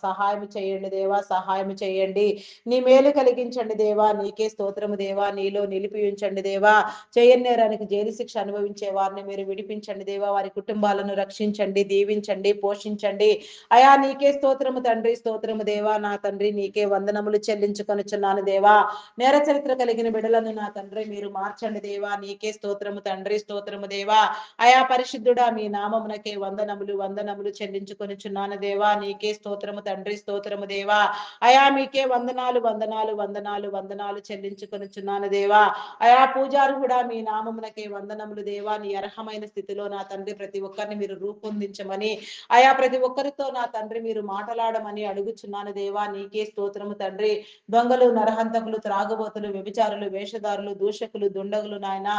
Speaker 1: సహాయం చేయండి దేవా. సహాయం చేయండి. నీ మేలు కలిగించండి దేవా. నీకే స్తోత్రము దేవా. నీలో నిలిపి ఉంచండి దేవా. చేయన్నేరానికి జైలు శిక్ష అనుభవించే వారిని మీరు విడిపించండి దేవా. వారి కుటుంబాలను రక్షించండి, దీవించండి, పోషించండి. అయా నీకే స్తోత్రము తండ్రి, స్తోత్రము దేవా. నా తండ్రి నీకే వందనములు చెల్లించుకొనుచున్నాను కొనుచున్నాను దేవా. నేర చరిత్ర కలిగిన బిడ్డలను నా తండ్రి మీరు మార్చండి దేవా. నీకే స్తోత్రము తండ్రి, స్తోత్రము దేవా. అయా పరిశుద్ధుడా మీ నామమునకే వందనములు వందనములు చెల్లించుకొనుచున్నాను దేవా. నీకే స్తోత్రము తండ్రి, స్తోత్రము దేవా. అయా మీకే వందనాలు వందనాలు వందనాలు వందనాలు చెల్లించుకొనుచున్నాను దేవా. అయా పూజారుడా మీ నామమునకే వందనములు దేవా. నీ అర్హమైన స్థితిలో నా తండ్రి ప్రతి ఒక్కరిని మీరు రూపొందించమని, అయా ప్రతి ఒక్కరితో నా తండ్రి మీరు మాట్లాడమని అడుగుచున్నాను దేవా. నీకే స్తోత్రము తండ్రి. దొంగలు, నరహంతకులు, త్రాగుబోతులు, వ్యభిచారులు, వేషధారులు, దూషకులు, దుండగులు, నాయన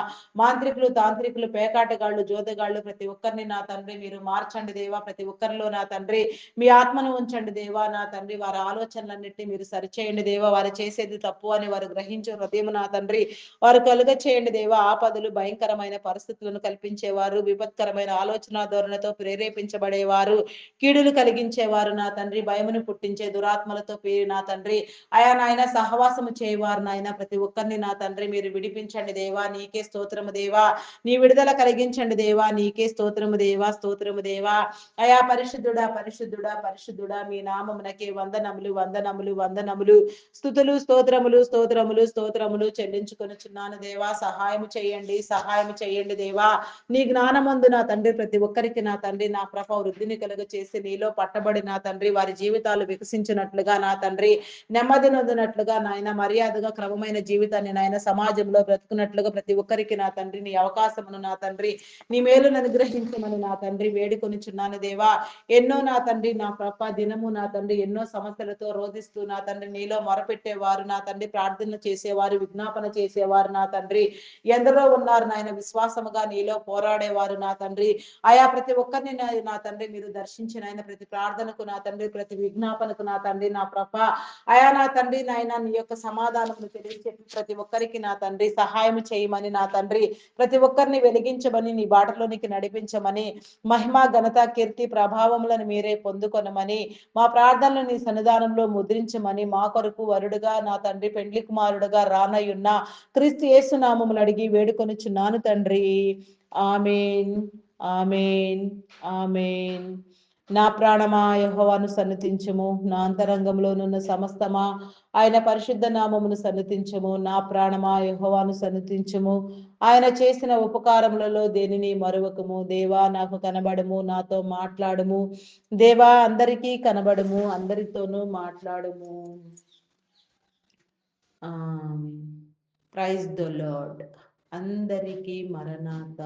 Speaker 1: మాంత్రికులు, తాంత్రికులు, పేకాటగాళ్ళు, జోదగాళ్ళు ప్రతి ఒక్కరిని నా తండ్రి మీరు మార్చండి దేవా. ప్రతి ఒక్కరిలో నా తండ్రి మీ ఆత్మను ఉంచండి దేవా. నా తండ్రి వారి ఆలోచనలన్నింటినీ మీరు సరిచేయండి దేవా. వారు చేసేది తప్పు అని వారు గ్రహించే హృదయం నా తండ్రి వారు కలుగ చేయండి దేవా. ఆపదలు, భయంకరమైన పరిస్థితులను కల్పించేవారు, విపత్కరమైన ఆలోచన ధోరణితో ప్రేరేపించబడేవారు, కీడులు కలిగించేవారు నా తండ్రి, భయమును పుట్టించే దురాత్మలతో నా తండ్రి అయా నాయన సహవాసము చేయవారు నాయన ప్రతి ఒక్కరిని నా తండ్రి మీరు విడిపించండి దేవా. నీకే స్తోత్రము దేవా. నీ విడుదల కలిగించండి దేవా. నీకే స్తోత్రము దేవా, స్తోత్రము దేవా. అయా పరిశుద్ధుడా పరిశుద్ధుడా పరిశుద్ధుడా మీ నామమునకే వందనములు వందనములు వందనములు స్తుతులు స్తోత్రములు స్తోత్రములు స్తోత్రములు చెల్లించుకొనుచున్నాను దేవా. సహాయం చేయండి, సహాయం చేయండి దేవా. నీ జ్ఞానమందు నా తండ్రి ప్రతి ఒక్కరికి నా తండ్రి నా ప్రభ వృద్ధిని కలుగ చేసి నీలో పట్టబడి నా తండ్రి వారి జీవితాలు వికసించినట్లుగా నా తండ్రి నెమ్మది నొందినట్లుగా నాయన మర్యాదగా క్రమమైన జీవితాన్ని నాయన సమాజంలో బ్రతుకున్నట్లుగా ప్రతి ఒక్కరికి నా తండ్రి నీ అవకాశమును నా తండ్రి నీ మేలును అనుగ్రహించమని నా తండ్రి వేడుకొనిచున్నాను దేవా. ఎన్నో నా తండ్రి నా ప్రభ దినము నా తండ్రి ఎన్నో సమస్యలతో రోధిస్తూ నా తండ్రి నీలో మొరపెట్టేవారు నా తండ్రి ప్రార్థనలు చేసేవారు, విజ్ఞాపన చేసేవారు నా తండ్రి ఎందరో ఉన్నారు నాయన. విశ్వాసముగా నీలో పోరాడేవారు నా తండ్రి. ఆయా ప్రతి ఒక్కరిని నా తండ్రి మీరు దర్శించిన ఆయన ప్రతి ప్రార్థనకు నా తండ్రి ప్రతి విజ్ఞాపనకు నా తండ్రి నా ప్రభ అయా నా తండ్రి నాయన నీ యొక్క సమాధానము తెలియచెప్పి ప్రతి ఒక్కరికి నా తండ్రి సహాయం చేయమని నా తండ్రి ప్రతి ఒక్కరిని వెలిగించమని నీ బాటలోనికి నడిపించమని మహిమ ఘనత కీర్తి ప్రభావములను మీరే పొందుకొనమని మా ప్రార్థనలు నీ సన్నిధానంలో ముద్రించమని మా కొరకు వరుడుగా నా తండ్రి పెండ్లి కుమారుడుగా రానయ్యున్న క్రీస్తు యేసు నామములు అడిగి వేడుకొనుచున్నాను తండ్రి. ఆమేన్, ఆమేన్, ఆమేన్. నా ప్రాణమా యెహోవాను సన్నతించుము, నా అంతరంగంలోనున్న సమస్తమా ఆయన పరిశుద్ధ నామమును సన్నతించుము. నా ప్రాణమా యెహోవాను సన్నతించుము, ఆయన చేసిన ఉపకారములలో దేనిని మరువకము. దేవా నాకు కనబడము, నాతో మాట్లాడుము. దేవా అందరికీ కనబడము, అందరితోనూ మాట్లాడుము. Praise the lord. అందరికీ మరణాత.